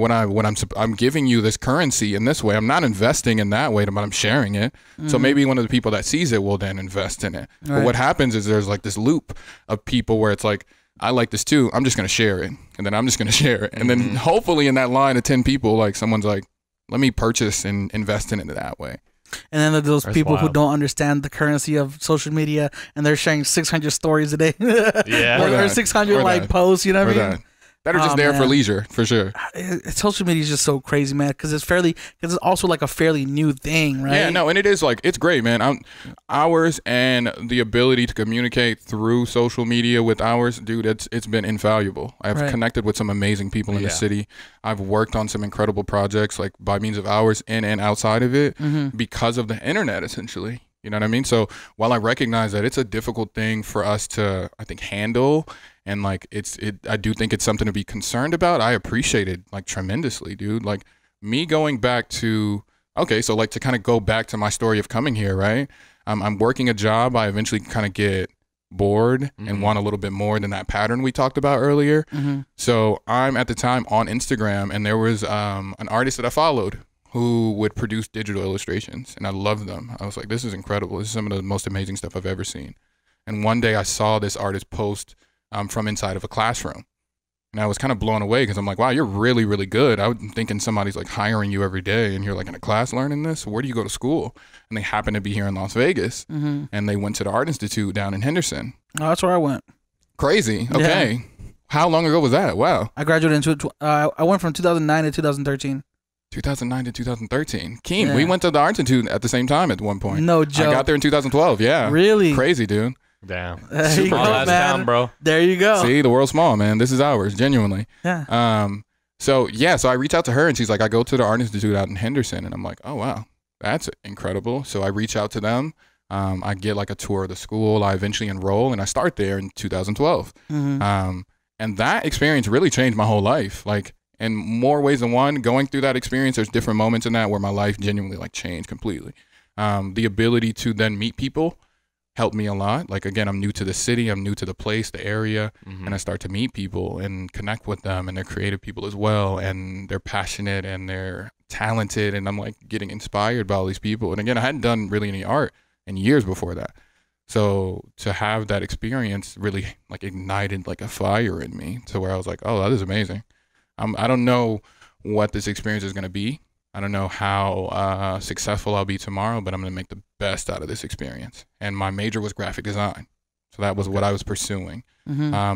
I'm giving you this currency in this way. I'm not investing in that way, but I'm sharing it. So maybe one of the people that sees it will then invest in it. But what happens is there's like this loop of people where it's like, I like this too. I'm just going to share it. And then I'm just going to share it. And then hopefully in that line of 10 people, like someone's like, let me purchase and invest in it that way. And then there's those people who don't understand the currency of social media, and they're sharing 600 stories a day. Or 600 like posts, you know what I mean? That are just there for leisure, for sure. Social media is just so crazy, man, because it's also like a fairly new thing, right? Yeah, no, and it is like, it's great, man. Ours and the ability to communicate through social media with ours, dude, it's been invaluable. I've connected with some amazing people in the city. I've worked on some incredible projects, like by means of ours in and outside of it, because of the internet, essentially. You know what I mean? So while I recognize that it's a difficult thing for us to, I think, handle, and like I do think it's something to be concerned about, I appreciate it like tremendously, dude. Like me going back to, okay, so like to kind of go back to my story of coming here, right? I'm working a job. I eventually kind of get bored and want a little bit more than that pattern we talked about earlier. So I'm at the time on Instagram, and there was an artist that I followed who would produce digital illustrations, and I loved them. I was like, this is incredible. This is some of the most amazing stuff I've ever seen. And one day I saw this artist post from inside of a classroom, and I was kind of blown away because I'm like, wow, you're really, really good. I'm thinking somebody's like hiring you every day, and you're like in a class learning this. Where do you go to school? And they happen to be here in Las Vegas, and they went to the Art Institute down in Henderson. Oh, that's where I went. Crazy. Okay. Yeah. How long ago was that? Wow. I graduated in I went from 2009 to 2013. 2009 to 2013. Keem, we went to the Art Institute at the same time at one point. No joke. I got there in 2012. Yeah. Really? Crazy, dude. Damn. Super last town, bro. There you go. See, the world's small, man. This is ours, genuinely. Yeah. So I reach out to her, and she's like, I go to the Art Institute out in Henderson, and I'm like, oh wow, that's incredible. So I reach out to them. I get like a tour of the school. I eventually enroll, and I start there in 2012. And that experience really changed my whole life. Like, in more ways than one, going through that experience, there's different moments in that where my life genuinely like changed completely. The ability to then meet people helped me a lot. Like, again, I'm new to the city, I'm new to the place, the area, and I start to meet people and connect with them, and they're creative people as well, and they're passionate and they're talented, and I'm like getting inspired by all these people. And again, I hadn't done really any art in years before that. So to have that experience really like ignited like a fire in me to where I was like, oh, that is amazing. I don't know what this experience is going to be. I don't know how successful I'll be tomorrow, but I'm going to make the best out of this experience. And my major was graphic design. So that was what I was pursuing.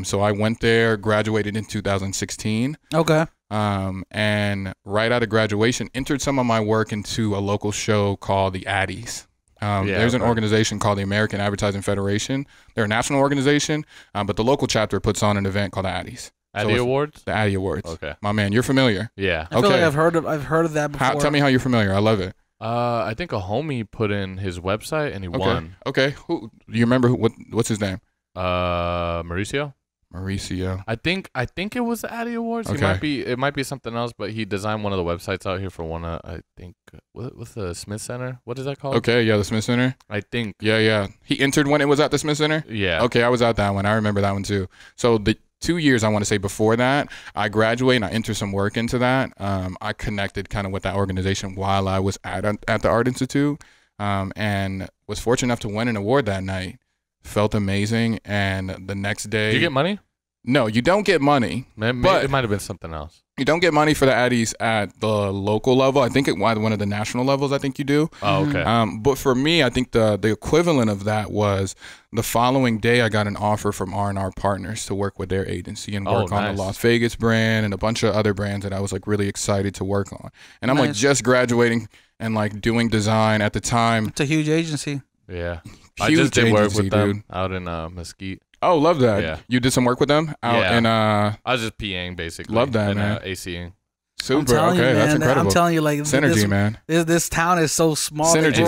So I went there, graduated in 2016. Okay. And right out of graduation, entered some of my work into a local show called the Addies. There's an organization called the American Advertising Federation. They're a national organization, but the local chapter puts on an event called the Addies. Addy Awards? The Addy Awards. Okay. My man, you're familiar. Yeah. I feel like I've heard of that before. Tell me how you're familiar. I love it. I think a homie put in his website and he won. Okay. Who do you remember? What's his name? Mauricio. I think it was the Addy Awards. Okay. It might be something else, but he designed one of the websites out here for one of, I think, what's the Smith Center? What is that called? Okay, yeah, the Smith Center. I think. Yeah. He entered when it was at the Smith Center? Yeah. Okay, I was at that one. I remember that one too. So the 2 years, I want to say, before that, I graduated and I entered some work into that. I connected kind of with that organization while I was at the Art Institute, and was fortunate enough to win an award that night. Felt amazing, and the next day... Did you get money? No, you don't get money. But it might have been something else. You don't get money for the Addies at the local level. I think at one of the national levels, I think you do. Oh, okay. But for me, I think the equivalent of that was the following day I got an offer from R&R Partners to work with their agency and work on the Las Vegas brand and a bunch of other brands that I was like really excited to work on. And I'm like just graduating and like doing design at the time. It's a huge agency. Yeah. Huge I just did work with them dude. out in Mesquite. Oh, love that. Yeah. You did some work with them out in I was just PAing basically. Love that, and, man. ACing. Super. Okay, that's incredible. I'm telling you, like synergy, man. This town is so small. Synergy.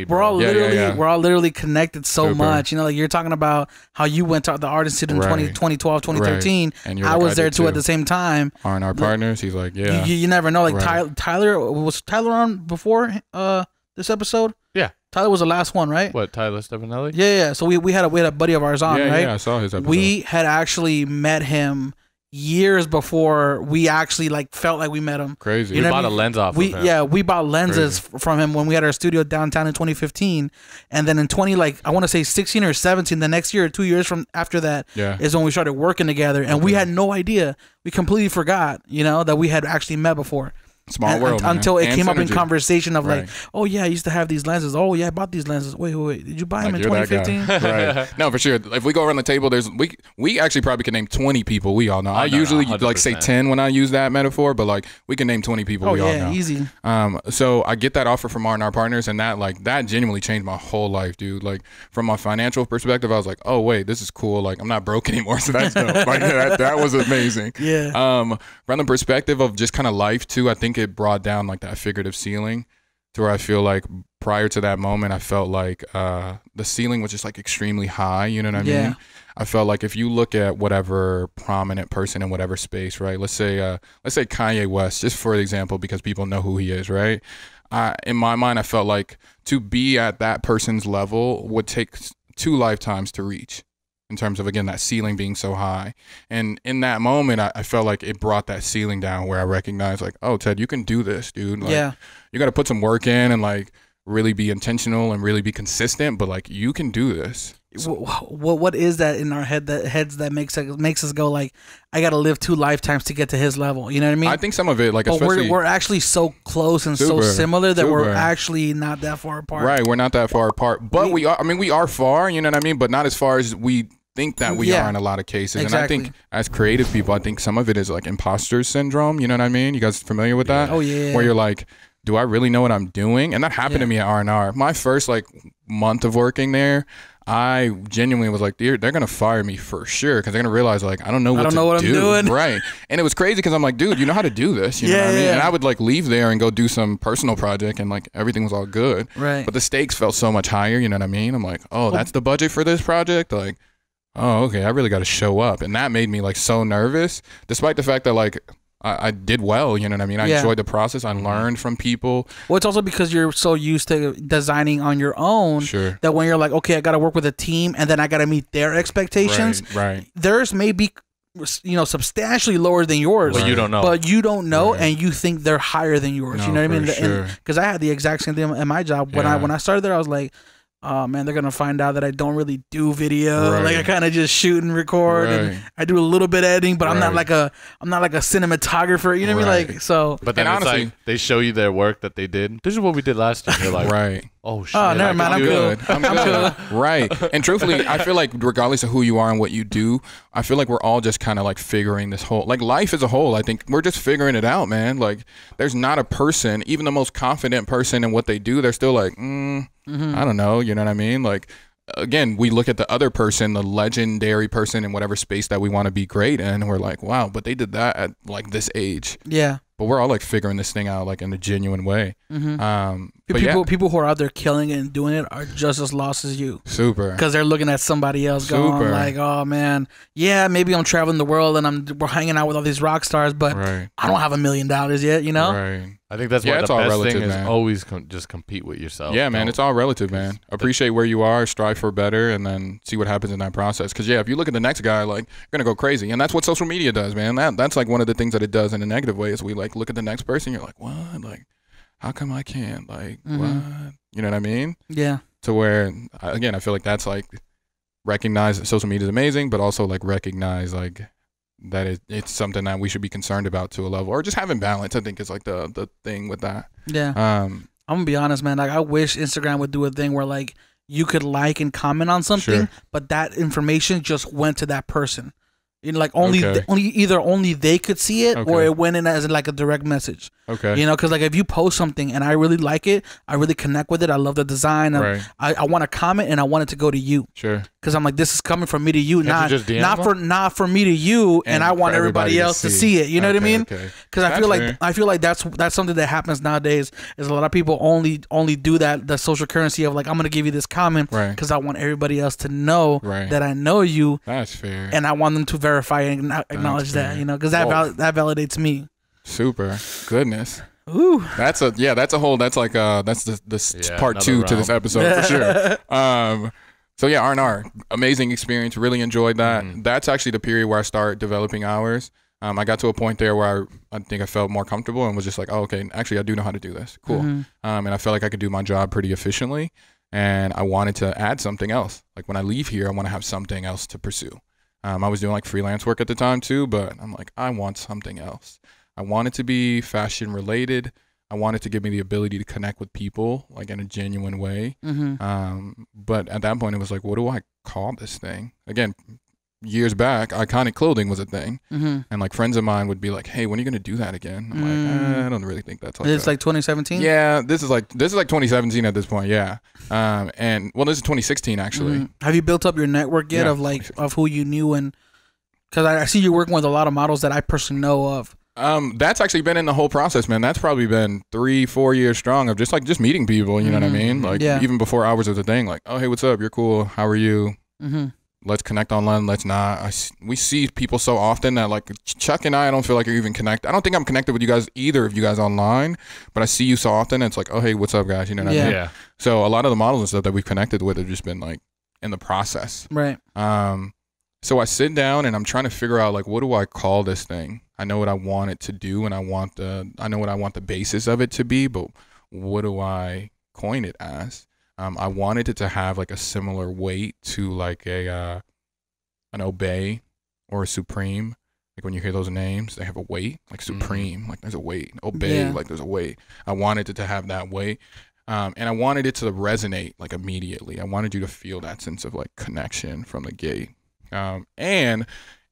We're all literally connected so much. You know, like you're talking about how you went to the Art Institute in 2012, 2013. And I was there too at the same time. R&R Partners. He's like, yeah. You never know. Like Tyler was Tyler on before this episode? Yeah. Tyler was the last one, right? What, Tyler Stefanelli? Yeah. So we had a buddy of ours on, right? Yeah, I saw his episode. We had actually met him years before we actually like felt like we met him. Crazy. You know We what bought I mean? a lens off We of him. we bought lenses from him when we had our studio downtown in 2015, and then in I want to say 16 or 17, the next year or 2 years from after that is when we started working together, and we had no idea. We completely forgot, you know, that we had actually met before. Small world, man. Until it And came up in synergy. conversation of Right. like, oh yeah, I used to have these lenses. Oh yeah, I bought these lenses. Wait, did you buy them in You're that guy. 2015? Right. No, for sure. If we go around the table, we actually probably can name 20 people we all know. I usually like say 10 when I use that metaphor, but like we can name 20 people we all know. Easy. So I get that offer from our partners, and that genuinely changed my whole life, dude. Like from my financial perspective, I was like, oh wait, this is cool. Like I'm not broke anymore, so that's dope. Like that was amazing. Yeah. From the perspective of just kind of life too, I think it brought down like that figurative ceiling to where I feel like prior to that moment, I felt like the ceiling was just like extremely high. You know what I mean? I felt like if you look at whatever prominent person in whatever space, right? Let's say Kanye West, just for example, because people know who he is, right? In my mind, I felt like to be at that person's level would take 2 lifetimes to reach. In terms of, again, that ceiling being so high. And in that moment, I felt like it brought that ceiling down where I recognized like, oh, Ted, you can do this, dude. Like, you got to put some work in and like really be intentional and really be consistent, but like you can do this. What is that in our heads that makes us go like, I got to live 2 lifetimes to get to his level? You know what I mean? I think some of it, like, but especially we're actually so close and so similar that we're actually not that far apart. Right, we're not that far apart, but we are. I mean, we are far. You know what I mean? But not as far as we think that we are in a lot of cases. Exactly. And I think as creative people, I think some of it is like imposter syndrome. You know what I mean? You guys familiar with that? Oh yeah. Where you're like, do I really know what I'm doing? And that happened to me at R&R. My first like month of working there, I genuinely was like, they're gonna fire me for sure because they're gonna realize like I don't know what I'm doing. Right. And it was crazy because I'm like, dude, you know how to do this. You know what I mean? And I would like leave there and go do some personal project and like everything was all good. Right. But the stakes felt so much higher. You know what I mean? I'm like, oh, that's the budget for this project. Like, oh, okay, I really got to show up. And that made me like so nervous, despite the fact that like I did well, you know what I mean? I enjoyed the process. I learned from people. Well, it's also because you're so used to designing on your own that when you're like, okay, I got to work with a team and then I got to meet their expectations. Right. Theirs may be, you know, substantially lower than yours. But you don't know. But you don't know, and you think they're higher than yours. You know what I mean? Because I had the exact same thing in my job. When I started there, I was like, oh man, they're gonna find out that I don't really do video. Like I kind of just shoot and record, and I do a little bit of editing, but I'm not like a cinematographer. You know what I mean? Like so. But then honestly, it's like they show you their work that they did. This is what we did last year. You're like, oh shit. Oh, never mind. I'm good. I'm good. Right. And truthfully, I feel like regardless of who you are and what you do, I feel like we're all just kind of like figuring this whole, like life as a whole. I think we're just figuring it out, man. Like there's not a person, even the most confident person in what they do, they're still like, I don't know. You know what I mean? Like, again, we look at the other person, the legendary person in whatever space that we want to be great in, and we're like, wow, but they did that at like this age. Yeah. But we're all like figuring this thing out like in a genuine way. People who are out there killing it and doing it are just as lost as you. Super. Because they're looking at somebody else going like, oh man, yeah, maybe I'm traveling the world and we're hanging out with all these rock stars, but I don't have $1 million yet, you know? Right. I think that's why the best thing is always just compete with yourself. Yeah, man, it's all relative, man. Appreciate where you are, strive for better, and then see what happens in that process. Because, yeah, if you look at the next guy, like, you're going to go crazy. And that's what social media does, man. That's like one of the things that it does in a negative way is we, like, look at the next person, you're like, what? Like, how come I can't? Like, what? You know what I mean? Yeah. To where, again, I feel like that's, like, recognize that social media is amazing, but also, like, recognize, like, that it's something that we should be concerned about to a level, or just having balance. I think is like the thing with that. Yeah. I'm gonna be honest, man. Like I wish Instagram would do a thing where like you could like and comment on something, but that information just went to that person. You know, like only they could see it, or it went in as like a direct message. Okay. You know, because like if you post something and I really like it, I really connect with it. I love the design. I want to comment and I want it to go to you. Sure. Because I'm like, this is coming from me to you, not for me to you, and I want everybody else to see it. You know what I mean? Because I feel like that's something that happens nowadays. Is a lot of people only do that, the social currency of like, I'm gonna give you this comment because I want everybody else to know that I know you. That's fair. And I want them to verify and acknowledge that. You know, because that validates me. Super. Goodness. Ooh. That's the part 2 to this episode for sure. So yeah, R&R, amazing experience. Really enjoyed that. That's actually the period where I started developing hours. I got to a point there where I think I felt more comfortable and was just like, oh, okay, actually I do know how to do this. Cool. And I felt like I could do my job pretty efficiently. And I wanted to add something else. Like when I leave here, I want to have something else to pursue. I was doing like freelance work at the time too, but I'm like, I want something else. I want it to be fashion related. I want it to give me the ability to connect with people like in a genuine way. But at that point it was like, what do I call this thing? Again, years back, iconic clothing was a thing. And like friends of mine would be like, hey, when are you going to do that again? I'm like, I don't really think that's like it's like 2017. Yeah, this is like 2017 at this point. Yeah. And well, this is 2016 actually. Have you built up your network yet of like of who you knew? And because I see you working with a lot of models that I personally know of. That's actually been in the whole process, man. That's probably been 3-4 years strong of just meeting people, you know what I mean? Like even before hours was a thing, like, oh, hey, what's up? You're cool. How are you? Let's connect online. Let's not. We see people so often that like Chuck and I don't feel like you're even connected. I don't think I'm connected with you guys, either of you guys online, but I see you so often. And it's like, oh, hey, what's up, guys? You know what I mean? Yeah. So a lot of the models and stuff that we've connected with have just been like in the process. Right. So I sit down and I'm trying to figure out like, what do I call this thing? I know what I want it to do, and I know what I want the basis of it to be, but what do I coin it as? I wanted it to have like a similar weight to like an Obey or a Supreme. Like when you hear those names, they have a weight. Like Supreme, like there's a weight. Obey, like there's a weight. I wanted it to have that weight. And I wanted it to resonate like immediately. I wanted you to feel that sense of like connection from the gate. And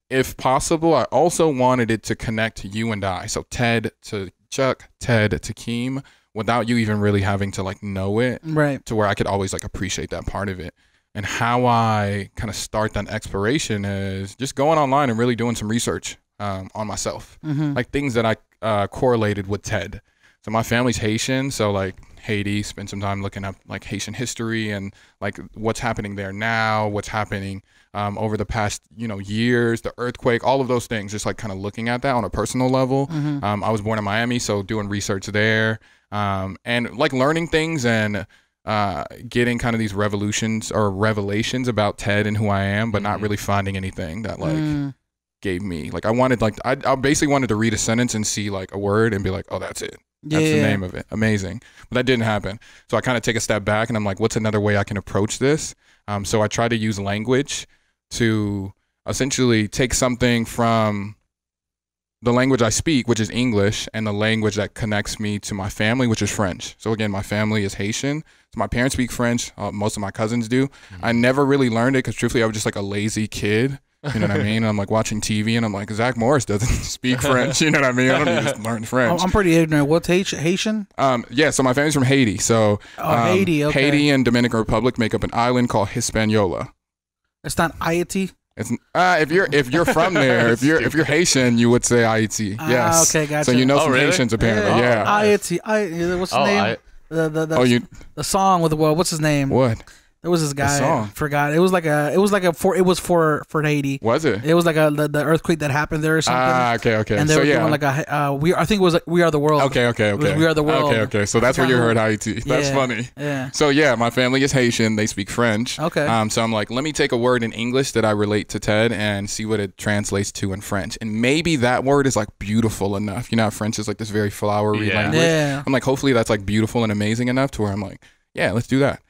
if possible, I also wanted it to connect to you and I. So Ted to Chuck, Ted to Keem, without you even really having to like know it. Right. To where I could always like appreciate that part of it. And how I kind of start that exploration is just going online and really doing some research on myself. Like things that I correlated with Ted. So my family's Haitian, so like Haiti, spent some time looking up like Haitian history and like what's happening there now, what's happening over the past, years, the earthquake, all of those things, just like kind of looking at that on a personal level. I was born in Miami, so doing research there and like learning things and getting kind of these revelations about Ted and who I am, but not really finding anything that like gave me like I basically wanted to read a sentence and see like a word and be like, oh, that's it. That's the name of it. Amazing. But that didn't happen. So I kind of take a step back and I'm like, what's another way I can approach this? So I try to use language to essentially take something from the language I speak, which is English, and the language that connects me to my family, which is French. So again, my family is Haitian. So my parents speak French. Most of my cousins do. I never really learned it because truthfully, I was just like a lazy kid. You know what I mean? I'm like watching TV and I'm like, Zach Morris doesn't speak French. You know what I mean? I don't need to learn French. I'm pretty ignorant. What's Haitian? Yeah, so my family's from Haiti. So Haiti, okay. Haiti and Dominican Republic make up an island called Hispaniola. It's not Haiti? It's if you're from there, if you're Haitian, you would say Haiti. Yes. Okay, gotcha. So you know some really? Haitians apparently. Yeah. Haiti. What's his name? The song with what's his name? What? There was this guy. I forgot. It was for Haiti. Was it? It was like the earthquake that happened there or something. Okay. And they were doing like I think it was like We Are the World. Okay. It was We Are the World. Okay. So that's where you heard Haiti. That's funny. Yeah. So yeah, my family is Haitian. They speak French. Okay. So I'm like, let me take a word in English that I relate to Ted and see what it translates to in French. And maybe that word is like beautiful enough. You know how French is like this very flowery language. Yeah. I'm like, hopefully that's like beautiful and amazing enough to where I'm like, yeah, let's do that.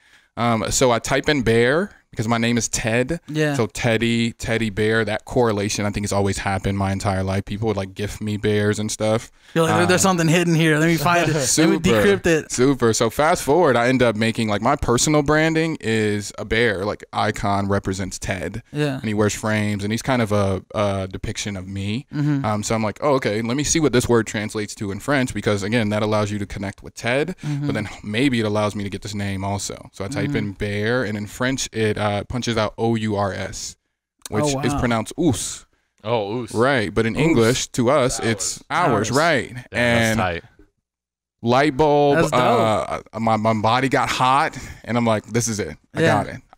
So I type in bear because my name is Ted. Yeah. So teddy bear, that correlation I think has always happened my entire life. People would like gift me bears and stuff. You're like, there's something hidden here. Let me find it. Let me decrypt it. Super. So fast forward, I end up making like my personal branding is a bear. Like icon represents Ted. Yeah. And he wears frames and he's kind of a depiction of me. So I'm like, oh, okay, let me see what this word translates to in French because again, that allows you to connect with Ted, but then maybe it allows me to get this name also. So I type in bear and in French it punches out OURS, which is pronounced oos. Oh, oos. Right, but in English, to us, it's hours, right? Yeah, and that's tight. Light bulb, my body got hot, and I'm like, this is it. I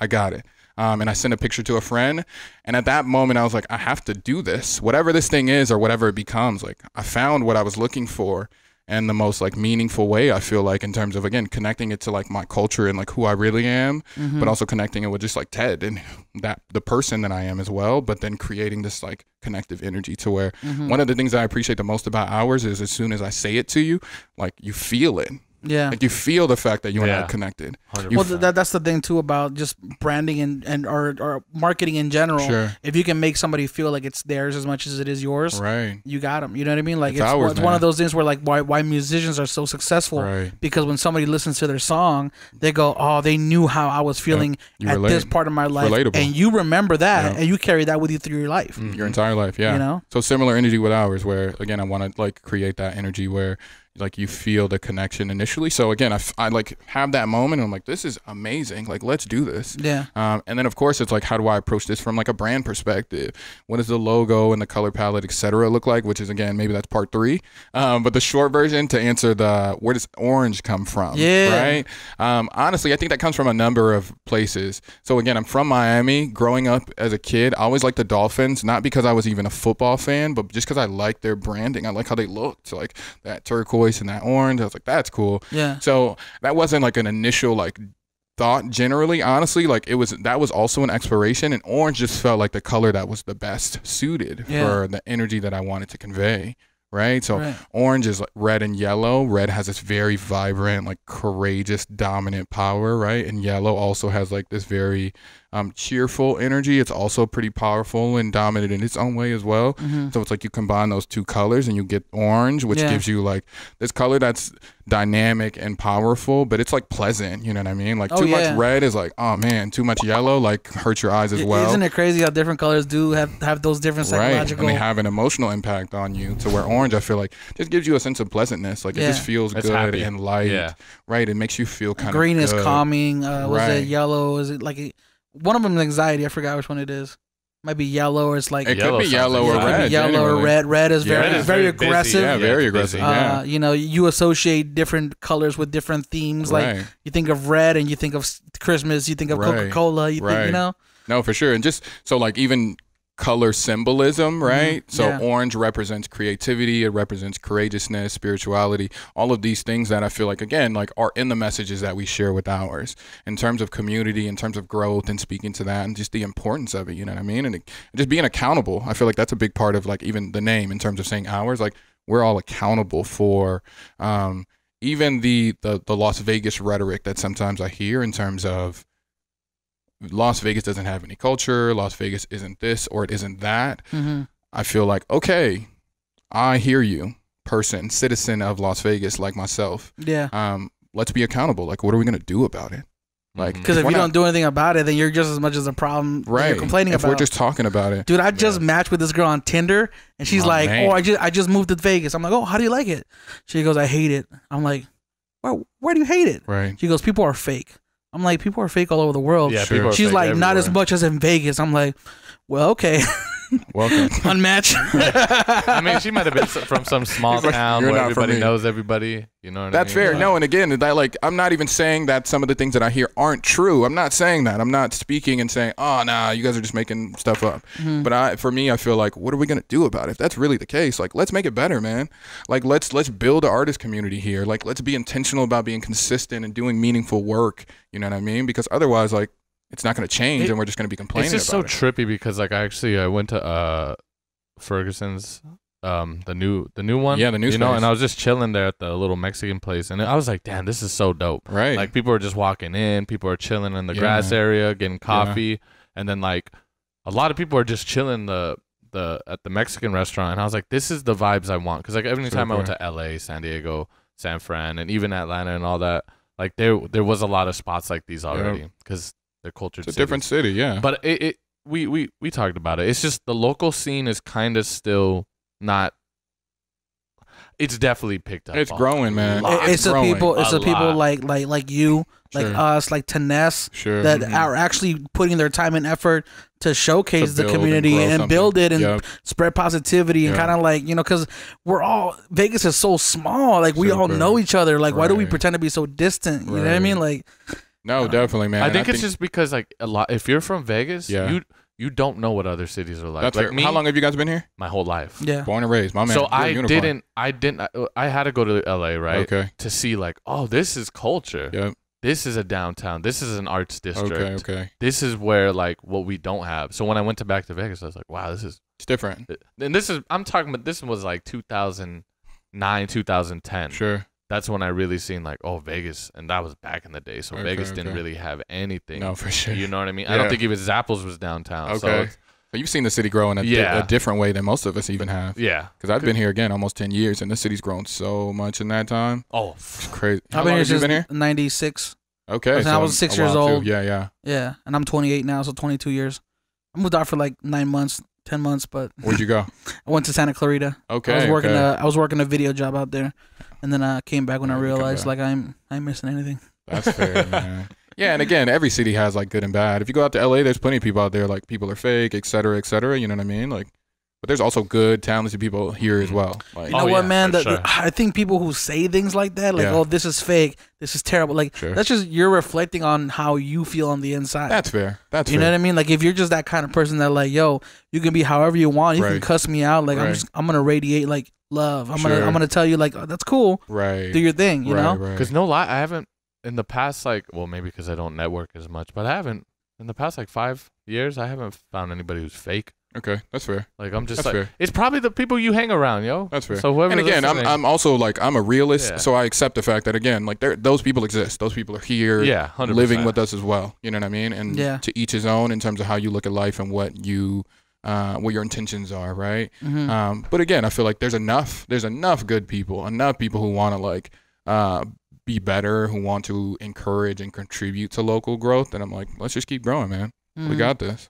got it. And I sent a picture to a friend, and at that moment, I was like, I have to do this. Whatever this thing is or whatever it becomes, like I found what I was looking for, and the most like meaningful way, I feel like, in terms of, again, connecting it to like my culture and like who I really am, but also connecting it with just like Ted and that the person that I am as well, but then creating this like connective energy to where one of the things that I appreciate the most about Hours is as soon as I say it to you, like you feel it. Yeah, like you feel the fact that you and I are connected. Well, that's the thing too about just branding and or marketing in general. Sure. If you can make somebody feel like it's theirs as much as it is yours, right? You got them. You know what I mean? Like it's one of those things where like why musicians are so successful, right? Because when somebody listens to their song, they go, oh, they knew how I was feeling at this part of my life, and you remember that, and you carry that with you through your life, your entire life. Yeah, you know. So similar energy with Hours, where again I want to like create that energy where like you feel the connection initially. So again, I like have that moment and I'm like, this is amazing. Like, let's do this. Yeah. And then of course it's like, how do I approach this from like a brand perspective? What does the logo and the color palette, etc. look like? Which is, again, maybe that's part 3. But the short version to answer where does orange come from? Yeah. Right. Honestly, I think that comes from a number of places. So again, I'm from Miami. Growing up as a kid, I always liked the Dolphins, not because I was even a football fan, but just because I liked their branding. I like how they looked, like that turquoise and that orange. I was like, that's cool. Yeah. So that wasn't like an initial like thought generally, honestly. Like that was also an exploration, and orange just felt like the color that was the best suited for the energy that I wanted to convey. Right. So orange is like red and yellow. Red has this very vibrant, like courageous, dominant power. Right. And yellow also has like this very cheerful energy. It's also pretty powerful and dominant in its own way as well. So it's like you combine those two colors and you get orange, which gives you like this color that's dynamic and powerful, but it's like pleasant. You know what I mean? Like too much red is like, oh man, too much yellow like hurts your eyes as well. Isn't it crazy how different colors do have those different psychological? Right, and they have an emotional impact on you. To where orange, I feel like, just gives you a sense of pleasantness. Like it just feels good happy. And light. Yeah. Right. It makes you feel kind of green good. Is calming. Was it yellow? Is it like one of them is anxiety? I forgot which one it is. Might be yellow, or it's like it could be yellow or red. Yellow or red. Red is very aggressive. Yeah, very aggressive. Yeah. You know, you associate different colors with different themes. Like you think of red and you think of Christmas. You think of Coca-Cola. You think, you know. No, for sure. And just so like even color symbolism, right? So orange represents creativity, it represents courageousness, spirituality, all of these things that I feel like, again, like are in the messages that we share with Hours in terms of community, in terms of growth, and speaking to that and just the importance of it, you know what I mean? And just being accountable. I feel like that's a big part of like even the name in terms of saying Hours, like we're all accountable for even the Las Vegas rhetoric that sometimes I hear in terms of Las Vegas doesn't have any culture, Las Vegas isn't this or it isn't that. I feel like, okay, I hear you, person, citizen of Las Vegas like myself. Yeah. Let's be accountable. Like, what are we going to do about it? Like, because if you don't do anything about it, then you're just as much as a problem that you're complaining about. If we're just talking about it. Dude, I just matched with this girl on Tinder, and she's like, oh, I just moved to Vegas. I'm like, oh, how do you like it? She goes, I hate it. I'm like, where do you hate it? Right. She goes, people are fake. I'm like, people are fake all over the world. Yeah, sure. She's like, everywhere. Not as much as in Vegas. I'm like, well, okay. Welcome. Unmatched. I mean, she might have been from some small town where everybody knows everybody. You know what That's I mean? fair. No, and again, that like I'm not even saying that some of the things that I hear aren't true. I'm not saying that. I'm not speaking and saying, oh, nah, you guys are just making stuff up. But for me, I feel like, what are we gonna do about it? If that's really the case, like let's make it better, man. Like let's build an artist community here. Like let's be intentional about being consistent and doing meaningful work. You know what I mean? Because otherwise, like, it's not going to change, and we're just going to be complaining about it. It's just so trippy because, like, I went to Ferguson's, the new one. Yeah, the new you know, and I was just chilling there at the little Mexican place, and I was like, damn, this is so dope. Right. Like, people are just walking in, people are chilling in the grass area, getting coffee, and then, like, a lot of people are just chilling at the Mexican restaurant, and I was like, this is the vibes I want. Because, like, every time I went to LA, San Diego, San Fran, and even Atlanta and all that, like, there was a lot of spots like these already because they're cultured. It's a different city, yeah. But we talked about it. It's just the local scene is kind of still not. It's definitely picked up. It's growing, man. It's the people like you, like us, like Taness, that are actually putting their time and effort to showcase the community and build it and spread positivity and kind of like, you know, because Vegas is so small. Like we all know each other. Like why do we pretend to be so distant? You know what I mean? Like. No, definitely, man. I think it's just because like a lot. If you're from Vegas, you don't know what other cities are like. That's like fair. me, How long have you guys been here? my whole life. Yeah. Born and raised, my man. So You're a I unicorn. had to go to LA, right? Okay. To see like, oh, this is culture. Yep. This is a downtown. This is an arts district. Okay. This is where like what we don't have. So when I went back to Vegas, I was like, wow, this is It's different. And this is I'm talking about. This was like 2009, 2010. Sure. That's when I really seen like, oh, Vegas, and that was back in the day. So Vegas didn't really have anything. No, for sure. You know what I mean? Yeah. I don't think even Zappos was downtown. Okay. So So you've seen the city grow in a different way than most of us even have. yeah. Because I've been here again almost 10 years, and the city's grown so much in that time. Oh, It's crazy. I've How been long here have you since been here? 96. Okay. I was 6 a years while too. old. Yeah. Yeah, and I'm 28 now, so 22 years. I moved out for like 9 months, 10 months, but Where'd you go? I went to Santa Clarita. Okay. I was working a video job out there, and then I came back when I Yeah, you come realized back. like I ain't missing anything. That's fair, man. Yeah, and again, every city has like good and bad. If you go out to LA, there's plenty of people out there like people are fake, et cetera, you know what I mean? Like, but there's also good, talented people here as well. Like, You know what, man? for sure. I think people who say things like that, like, Yeah. "Oh, this is fake, this is terrible," like Sure. that's just you're reflecting on how you feel on the inside. that's fair. That's You know fair. what I mean? Like if you're just that kind of person that like, yo, you can be however you want. You can Right. cuss me out. Like Right. I'm gonna radiate like love. I'm Sure. gonna tell you like, oh, that's cool. Right. Do your thing. You know? Right. because no lie, I haven't in the past like, well, maybe because I don't network as much, but I haven't in the past like 5 years. I haven't found anybody who's fake. Okay, that's fair. Like I'm just That's like, fair. it's probably the people you hang around, yo. That's fair. So whoever. And again, I'm also like I'm a realist, Yeah. so I accept the fact that again, like those people exist. Those people are here, yeah, 100%. living with us as well. You know what I mean? And Yeah. to each his own in terms of how you look at life and what your intentions are, right? Mhm. But again, I feel like there's enough good people, enough people who want to like be better, who want to encourage and contribute to local growth. And I'm like, let's just keep growing, man. We Mhm. got this.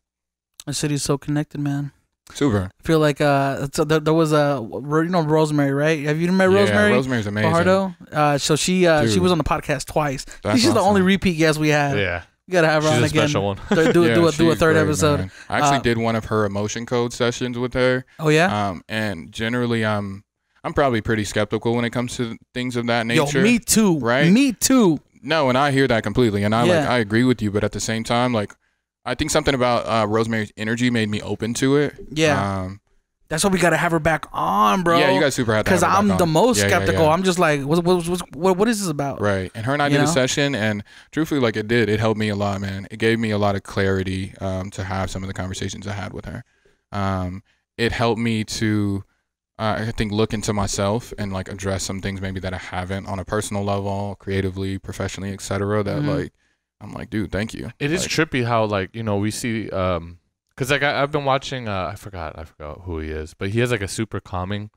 The city's so connected, man. Super. I feel like so there was Rosemary, right? Have you met Rosemary? Yeah, Rosemary's amazing. Fajardo? So she Dude. was on the podcast twice. That's She's the awesome. only repeat guest we had. Yeah, You gotta have her she's on a again. special one. Do Yeah, a she's third great, episode. man. I actually Uh, did one of her emotion code sessions with her. Oh yeah. And generally, I'm probably pretty skeptical when it comes to things of that Yo, nature. me too. right? Me too. No, and I hear that completely, and Yeah. I agree with you. But at the same time, like, I think something about Rosemary's energy made me open to it. Yeah. That's why we gotta have her back on, bro. Yeah, you guys super had to have Because her back I'm on. the most Yeah, yeah, skeptical. yeah. I'm just like, what is this about? Right. And her and I You did a know? session, and truthfully, like it helped me a lot, man. It gave me a lot of clarity to have some of the conversations I had with her. It helped me to, I think, look into myself and like address some things maybe that I haven't on a personal level, creatively, professionally, etc. That Mhm. like, I'm like, dude, thank you. It is Like, trippy how like we see because like I've been watching I forgot who he is, but he has like a super calming.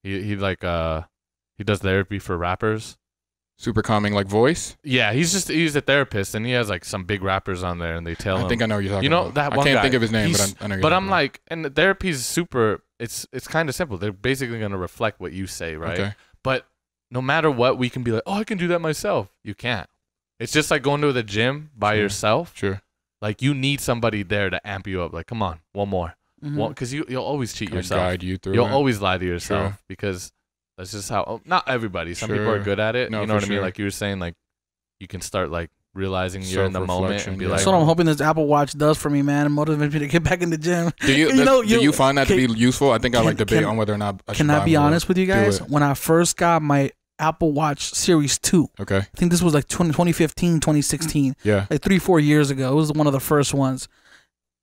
He like he does therapy for rappers. super calming, like voice. Yeah, he's a therapist, and he has like some big rappers on there, and they tell him. I think I know what you're talking You know about. that I one can't guy, think of his name, he's- but I know. You're But talking I'm about. like, and the therapy's super. It's kind of simple. They're basically gonna reflect what you say, right? Okay. But no matter what, we can be like, oh, I can do that myself. You can't. It's just like going to the gym by Sure. yourself. Sure. Like you need somebody there to amp you up. Like, come on, one more. Mhm. Because you'll always cheat Kinda yourself. guide you through. You'll it. always lie to yourself Sure. because that's just how. Not everybody. Some people are Sure. good at it. No, you know for what I mean? sure. Like you were saying, like you can start like realizing you're in the moment and Self-reflection, be yeah. like, That's what I'm hoping this Apple Watch does for me, man, and motivates me to get back in the gym. Do you, do you find that to be useful? I think I like debate on whether or not. Can I be honest with you guys? it. When I first got my Apple Watch Series 2, Okay. I think this was like 2015, 2016, Yeah. like 3-4 years ago. It was one of the first ones.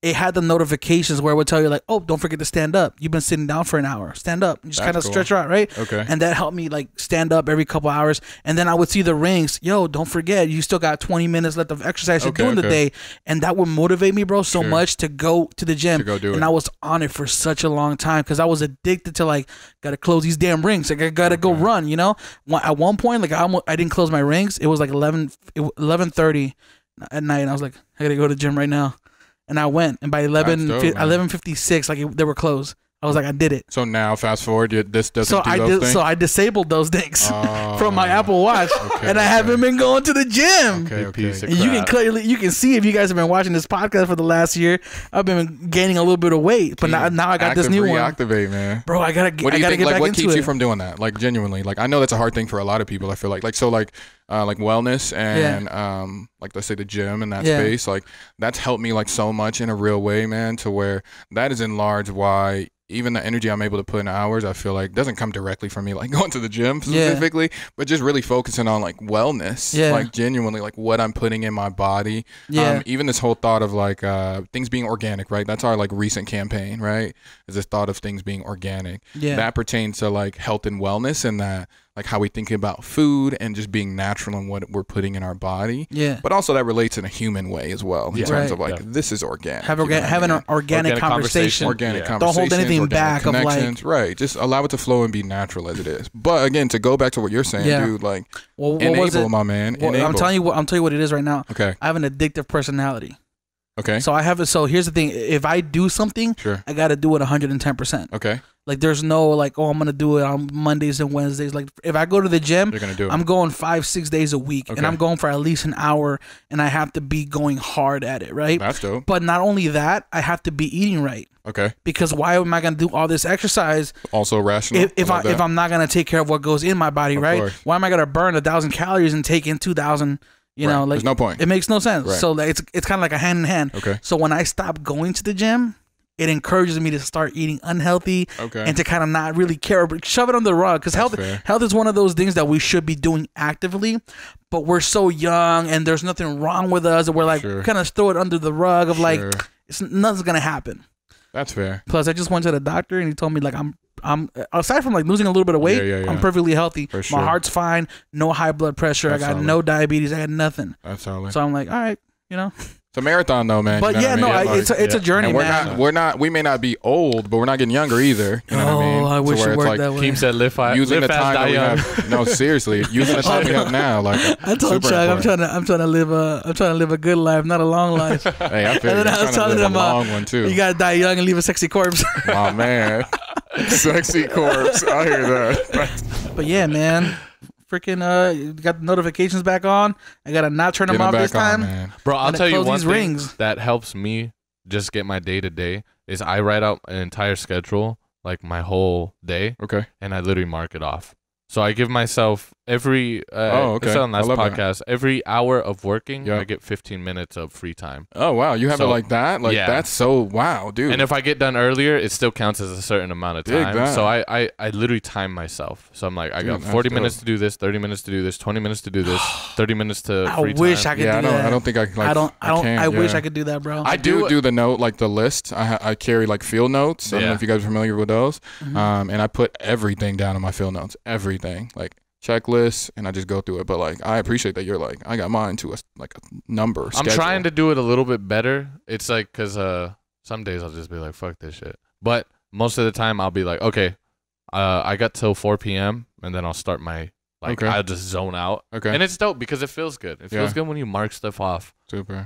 It had the notifications where it would tell you like, oh, don't forget to stand up. You've been sitting down for an hour. Stand up. You just That's kind of cool. stretch out, right? Okay. And that helped me like stand up every couple hours. And then I would see the rings. Yo, don't forget, you still got 20 minutes left of exercise to do in the day. And that would motivate me, bro, so Sure. much to go to the gym. To go do and it. I was on it for such a long time because I was addicted to like, gotta close these damn rings. Like I gotta go run, you know? At one point, like I didn't close my rings. It was like 11:30 at night. And I was like, I gotta go to the gym right now. And I went. And by 11:56, like they were closed. I was like, I did it. So now, fast forward, this doesn't do those things? So I disabled those things from my Apple Watch, and I haven't been going to the gym. Okay. And you can see if you guys have been watching this podcast for the last year, I've been gaining a little bit of weight, but now I got this new one. Reactivate, man. Bro, I gotta get back into it. What keeps you from doing that? Like genuinely, like I know that's a hard thing for a lot of people. I feel like wellness and like let's say the gym and that space, like that's helped me like so much in a real way, man. To where that is in large why even the energy I'm able to put in hours, I feel like doesn't come directly from me like going to the gym specifically, but just really focusing on like wellness, like genuinely like what I'm putting in my body. Even this whole thought of like things being organic, right? That's our like recent campaign, right? Is this thought of things being organic. That pertains to like health and wellness, and that like how we think about food and just being natural in what we're putting in our body. But also that relates in a human way as well in terms of like this is organic. Have an organic conversation. Conversation. Don't hold anything back of like right. Just allow it to flow and be natural as it is. But again, to go back to what you're saying, dude, like enable, my man. Well, I'm telling you what it is right now. Okay. I have an addictive personality. Okay. So I have it. So here's the thing: if I do something, I got to do it 110%. Okay. Like there's no like, oh, I'm gonna do it on Mondays and Wednesdays. Like if I go to the gym, you're gonna do it. I'm going 5-6 days a week, and I'm going for at least an hour, and I have to be going hard at it, right? That's dope. But not only that, I have to be eating right. Okay. Because why am I gonna do all this exercise? Also rational. If I'm not gonna take care of what goes in my body, right? Course. Why am I gonna burn 1,000 calories and take in 2,000? You know, like there's no point. It makes no sense. Right. So like, it's kind of like a hand in hand. Okay. So when I stop going to the gym, it encourages me to start eating unhealthy and to kind of not really care, but shove it on the rug. Because health is one of those things that we should be doing actively, but we're so young and there's nothing wrong with us, and we're like kind of throw it under the rug of like nothing's gonna happen. That's fair. Plus, I just went to the doctor and he told me like I'm aside from like losing a little bit of weight, I'm perfectly healthy. My heart's fine, no high blood pressure, I got no diabetes, I got nothing. That's solid. So I'm like, all right, you know. It's a marathon though, man. But you know it's a journey, and man. We may not be old, but we're not getting younger either. You know what I mean? I wish it worked that way. Keem said live fast, using the time that we young. have. No, seriously, using the time we have now. Like I told Chuck, I'm trying to live a good life, not a long life. Hey, I feel you. I'm trying to live a long one too. You gotta die young and leave a sexy corpse. My man, sexy corpse. I hear that. But yeah, man. Freaking got the notifications back on. I gotta not turn them off this time, man. Bro. I'll tell you one thing that helps me just get my day to day is I write out an entire schedule, like my whole day. Okay. And I literally mark it off. So I give myself every I said on last podcast, every hour of working, I get 15 minutes of free time. Oh wow, you have it like that? Like that's so wow, dude. And if I get done earlier, it still counts as a certain amount of time. So I literally time myself. So I'm like, I got 40 minutes to do this, 30 minutes to do this, 20 minutes to do this, 30 minutes to free time. I wish I could do that. I don't think I can. Like, I wish I could do that, bro. I do the note, like the list. I carry like field notes. I don't know if you guys are familiar with those. And I put everything down in my field notes. Everything. Like checklist, and I just go through it. But like I appreciate that you're like, I got mine to a number. I'm trying to do it a little bit better. It's like because some days I'll just be like, fuck this shit. But most of the time I'll be like, okay, I got till 4 p.m. and then I'll start my I'll just zone out. And it's dope because it feels good. It feels good when you mark stuff off. Super.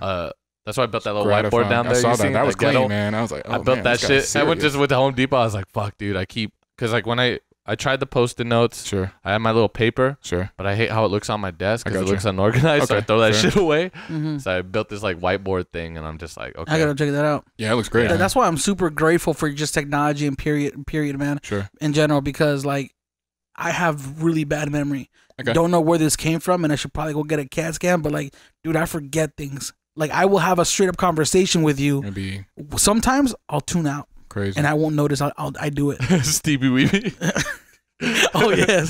That's why I built that little whiteboard down there. I saw that. That was clean, man. I was like, oh, I built that shit. I went just with the Home Depot. I was like, fuck, dude. Because like when I tried the Post-it notes. Sure. I had my little paper. Sure. But I hate how it looks on my desk because it looks unorganized. So I throw that shit away. So I built this like whiteboard thing, and I'm just like, okay. I gotta check that out. Yeah, it looks great. That's why I'm super grateful for just technology and period, man. Sure. In general, because like I have really bad memory. Okay. Don't know where this came from, and I should probably go get a CAT scan. But like, dude, I forget things. Like I will have a straight up conversation with you. Maybe. Sometimes I'll tune out. Crazy. And I won't notice. I do it. Stevie Weeby. Oh yes,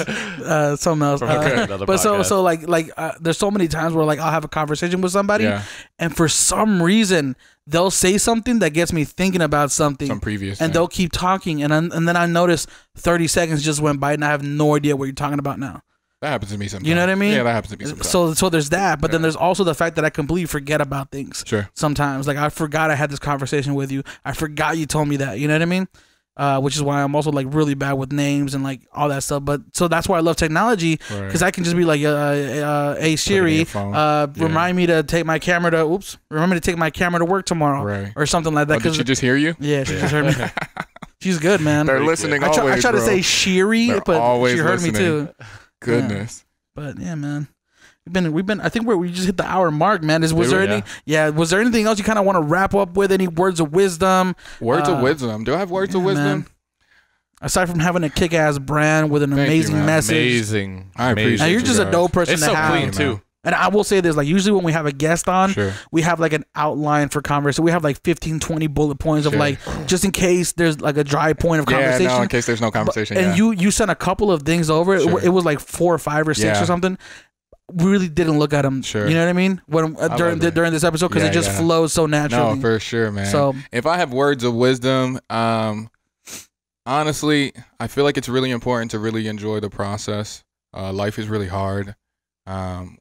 something else. But so like there's so many times where like I'll have a conversation with somebody, and for some reason they'll say something that gets me thinking about something. Some previous. And they'll keep talking, and then I notice 30 seconds just went by, and I have no idea what you're talking about now. That happens to me sometimes. You know what I mean? Yeah, that happens to me sometimes. So there's that, but then there's also the fact that I completely forget about things. Sure. Sometimes, like I forgot I had this conversation with you. I forgot you told me that. You know what I mean? Which is why I'm also like really bad with names and like all that stuff. But so that's why I love technology, because I can just be like, hey Siri, remind me to take my camera to remember to take my camera to work tomorrow, or something like that. Did she just hear you? Yeah, she just heard me. She's good, man. They're listening always, I try to say Shiri, but she heard me too. Goodness. Yeah. But yeah, man. We've been. I think we just hit the hour mark, man. Was there anything? Yeah. Was there anything else you kind of want to wrap up with? Any words of wisdom? Words of wisdom. Do I have words of wisdom? Man. Aside from having a kick-ass brand with an amazing message. Amazing. I appreciate and you're just a dope person it's to so have. clean too. And I will say this, like usually when we have a guest on, we have like an outline for conversation. We have like 15, 20 bullet points of like, just in case there's like a dry point of conversation. Yeah, no, in case there's no conversation. And you sent a couple of things over. It was like 4 or 5 or 6 or something. We really didn't look at them. You know what I mean? When during this episode, because it just flows so naturally. No, for sure, man. So if I have words of wisdom, honestly, I feel like it's really important to really enjoy the process. Life is really hard.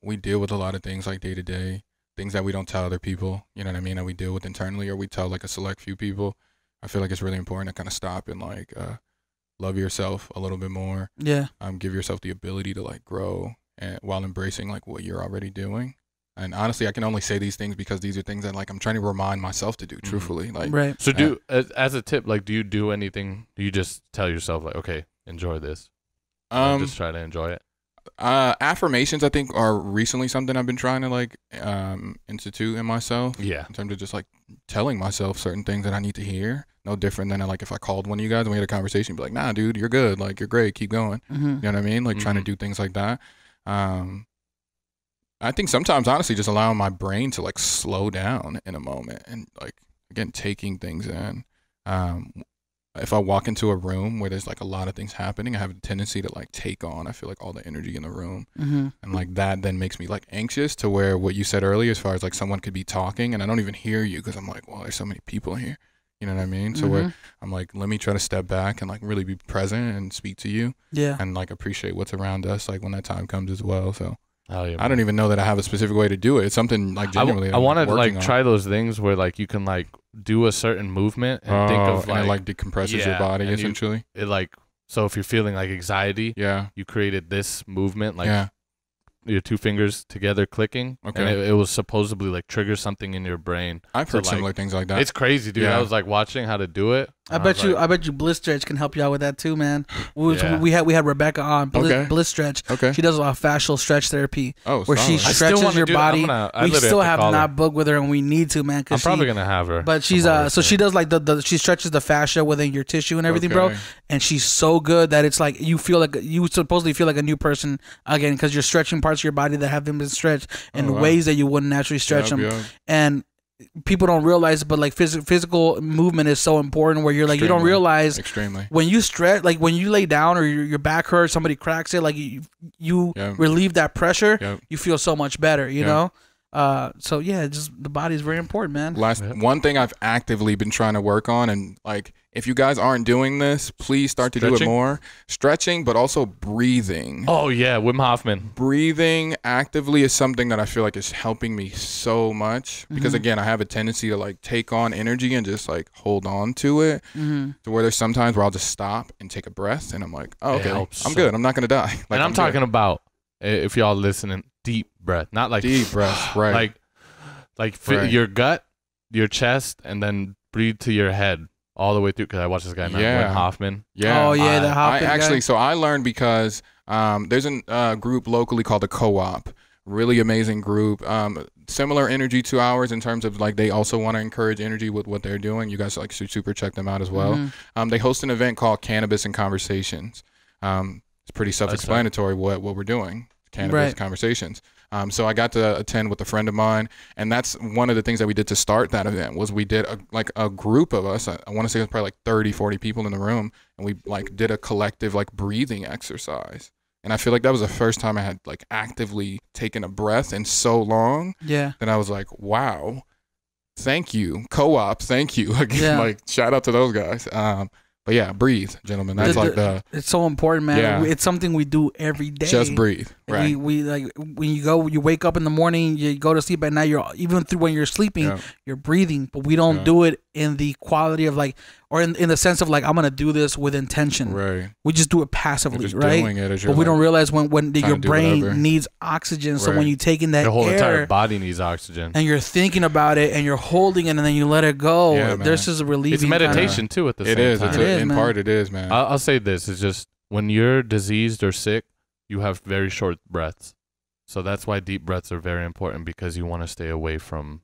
We deal with a lot of things like day to day, things that we don't tell other people, you know what I mean, that we deal with internally, or we tell like a select few people. I feel like it's really important to kind of stop and like love yourself a little bit more. Yeah. Give yourself the ability to like grow and while embracing like what you're already doing. And honestly, I can only say these things because these are things that like I'm trying to remind myself to do, truthfully. Like, right. So as a tip, like, do you do anything? Do you just tell yourself like, okay, enjoy this? Just try to enjoy it. Affirmations, I think, are recently something I've been trying to like institute in myself. Yeah. In terms of just like telling myself certain things that I need to hear. No different than like if I called one of you guys and we had a conversation, be like, nah, dude, you're good. Like, you're great. Keep going. You know what I mean? Like trying to do things like that. I think sometimes, honestly, just allowing my brain to like slow down in a moment and like, again, taking things in. If I walk into a room where there's like a lot of things happening, I have a tendency to like take on, I feel like, all the energy in the room. And like that then makes me like anxious to where what you said earlier, as far as like someone could be talking and I don't even hear you because I'm like, well, there's so many people here. You know what I mean? So where I'm like, let me try to step back and like really be present and speak to you. Yeah. And like appreciate what's around us like when that time comes as well. So yeah, I don't even know that I have a specific way to do it. It's something like genuinely I want to like on. try those things where like you can like do a certain movement and think of like, and it like decompresses your body essentially. It like, so if you're feeling like anxiety, you created this movement like your 2 fingers together clicking, and it was supposedly like trigger something in your brain. I've heard similar things like that. It's crazy, dude. I was like watching how to do it. I bet you Bliss Stretch can help you out with that too, man. We had Rebecca on Bliss Stretch. She does a fascial stretch therapy where she stretches your body. We still have not booked with her, and we need to, man. I'm probably gonna have her. But she's so she does like she stretches the fascia within your tissue and everything, bro. And she's so good that it's like you supposedly feel like a new person again because you're stretching parts of your body that haven't been stretched in ways that you wouldn't naturally stretch them. And people don't realize, but like physical movement is so important where you're like, you don't realize when you stretch, like when you lay down or your back hurts, somebody cracks it, like you relieve that pressure, you feel so much better, you know? So yeah, just the body is very important, man. One thing I've actively been trying to work on, and like if you guys aren't doing this, please start to do it more. Stretching, but also breathing. Oh yeah, Wim Hofman. Breathing actively is something that I feel like is helping me so much because again, I have a tendency to like take on energy and just like hold on to it to where there's sometimes where I'll just stop and take a breath and I'm like, oh, okay, I'm good. I'm not gonna die. Like, and I'm talking about, if y'all listening, deep breath, not like deep breath, right? Like your gut, your chest, and then breathe to your head all the way through. Because I watched this guy, Wim Hofman. Yeah. Oh yeah, the Hofman guy. So I learned because there's a group locally called the Co-op. Really amazing group. Similar energy to ours in terms of like they also want to encourage energy with what they're doing. You guys like should super check them out as well. They host an event called Cannabis and Conversations. It's pretty self-explanatory what we're doing. Cannabis Conversations. So I got to attend with a friend of mine, and that's one of the things that we did to start that event was we did a group of us. I want to say it was probably like 30, 40 people in the room, and we like did a collective like breathing exercise. And I feel like that was the first time I had like actively taken a breath in so long. Yeah. That I was like, wow, thank you, Co-op, thank you. Like shout out to those guys. But yeah, breathe, gentlemen. That's it's so important, man. Yeah. It's something we do every day. Just breathe. Right. We like when you wake up in the morning, you go to sleep at night. You're even through when you're sleeping, you're breathing. But we don't do it in the quality of like, or in the sense of like, I'm gonna do this with intention. Right. We just do it passively, just right? doing it as but we don't realize when your brain whatever. needs oxygen. So Right. when you take in that Your whole air, entire body needs oxygen. and you're thinking about it and you're holding it and then you let it go. Yeah, man. There's just a relieving. It's meditation too at the same It time. is. In man. part, it is, man. I'll say this: it's just when you're diseased or sick, you have very short breaths. So that's why deep breaths are very important, because you want to stay away from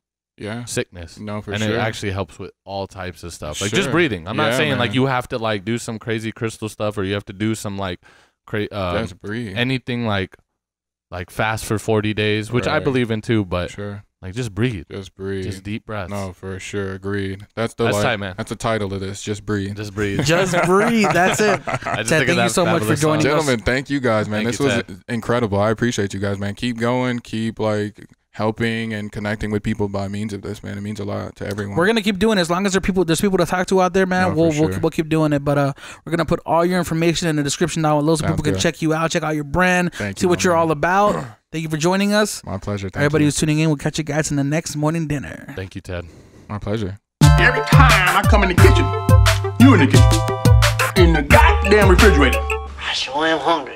sickness. No, for and sure. it actually helps with all types of stuff, like Sure. just breathing. I'm not Yeah, saying like man. you have to like do some crazy crystal stuff, or you have to do some like Just breathe. anything like fast for 40 days, which I Right. believe in too. But Sure. like just breathe, Just breathe. just deep breaths. No, for sure. Agreed. That's tight, man. That's the title of this. Just breathe. Just breathe. Just breathe. That's it. I just Ted, think of thank you that so much for fabulous song. joining us. Gentlemen, thank you guys, man. Thank This you, was Ted. incredible. I appreciate you guys, man. Keep going. Keep like helping and connecting with people by means of this, man. It means a lot to everyone. We're gonna keep doing it as long as there's people to talk to out there, man. No, for sure. We'll keep doing it. But we're gonna put all your information in the description down below so Sounds people can good. check you out, check out your brand, Thank see you, what my you're man. all about. Thank you for joining us. My pleasure. Thank Everybody you. who's tuning in, we'll catch you guys in the next morning dinner. Thank you, Ted. My pleasure. Every time I come in the kitchen, you in the kitchen, in the goddamn refrigerator. I sure am hungry.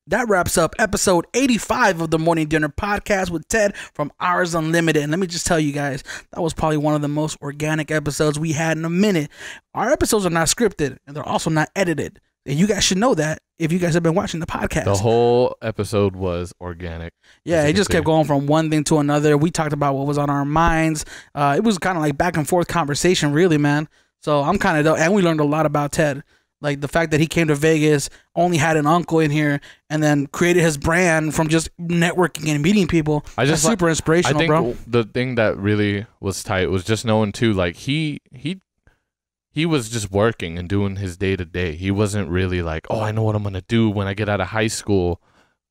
That wraps up episode 85 of the Morning Dinner Podcast with Ted from Hours Unlimited. And let me just tell you guys, that was probably one of the most organic episodes we had in a minute. Our episodes are not scripted, and they're also not edited. And you guys should know that if you guys have been watching the podcast. The whole episode was organic. Yeah, it just kept going from one thing to another. We talked about what was on our minds. It was kind of like back and forth conversation, really, man. So I'm kind of, and we learned a lot about Ted. Like the fact that he came to Vegas, only had an uncle in here, and then created his brand from just networking and meeting people. That's super inspirational, I think bro. the thing that really was tight was just knowing too, like he was just working and doing his day to day. He wasn't really like, oh, I know what I'm gonna do when I get out of high school.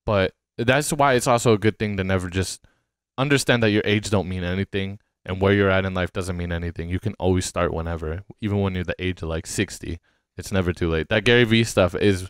But that's why it's also a good thing to never just understand that your age don't mean anything, and where you're at in life doesn't mean anything. You can always start whenever, even when you're the age of like 60. It's never too late. That Gary Vee stuff is,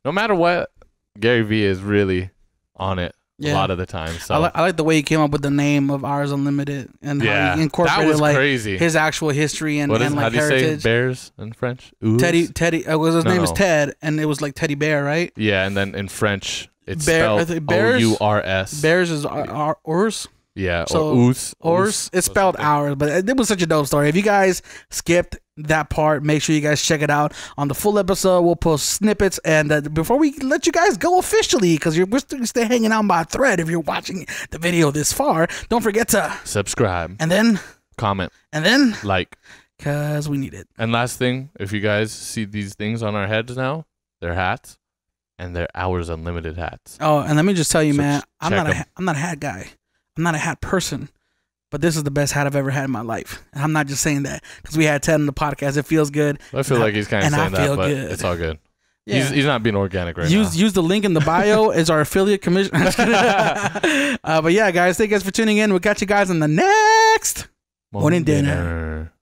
no matter what, Gary Vee is really on it a lot of the time. So I like the way he came up with the name of Hours Unlimited and how he incorporated that was like crazy. his actual history and, What is, and like how do you heritage. say bears in French? Ooze? Teddy. His name is No. Ted, and it was like Teddy Bear, right? Yeah, and then in French it's Bear- spelled bears? O-U-R-S. Bears is ours. Yeah, So, or oos. Ours. It's spelled ours, but it was such a dope story. If you guys skipped that part, make sure you guys check it out on the full episode. We'll post snippets, and before we let you guys go officially, because we're still hanging out by a thread. If you're watching the video this far, don't forget to Subscribe, and then comment, like, because we need it. And last thing, if you guys see these things on our heads now, they're hats, and they're Hours Unlimited hats. Oh, and let me just tell you, So man, I'm check not 'em. I'm not a hat guy. I'm not a hat person. But this is the best hat I've ever had in my life. And I'm not just saying that because we had Ted on the podcast. It feels good. I feel like he's kind of and I saying that, feel but good. it's all good. Yeah. He's not being organic right now. Use the link in the bio as our affiliate commission. But yeah, guys, thank you guys for tuning in. We'll catch you guys in the next morning dinner.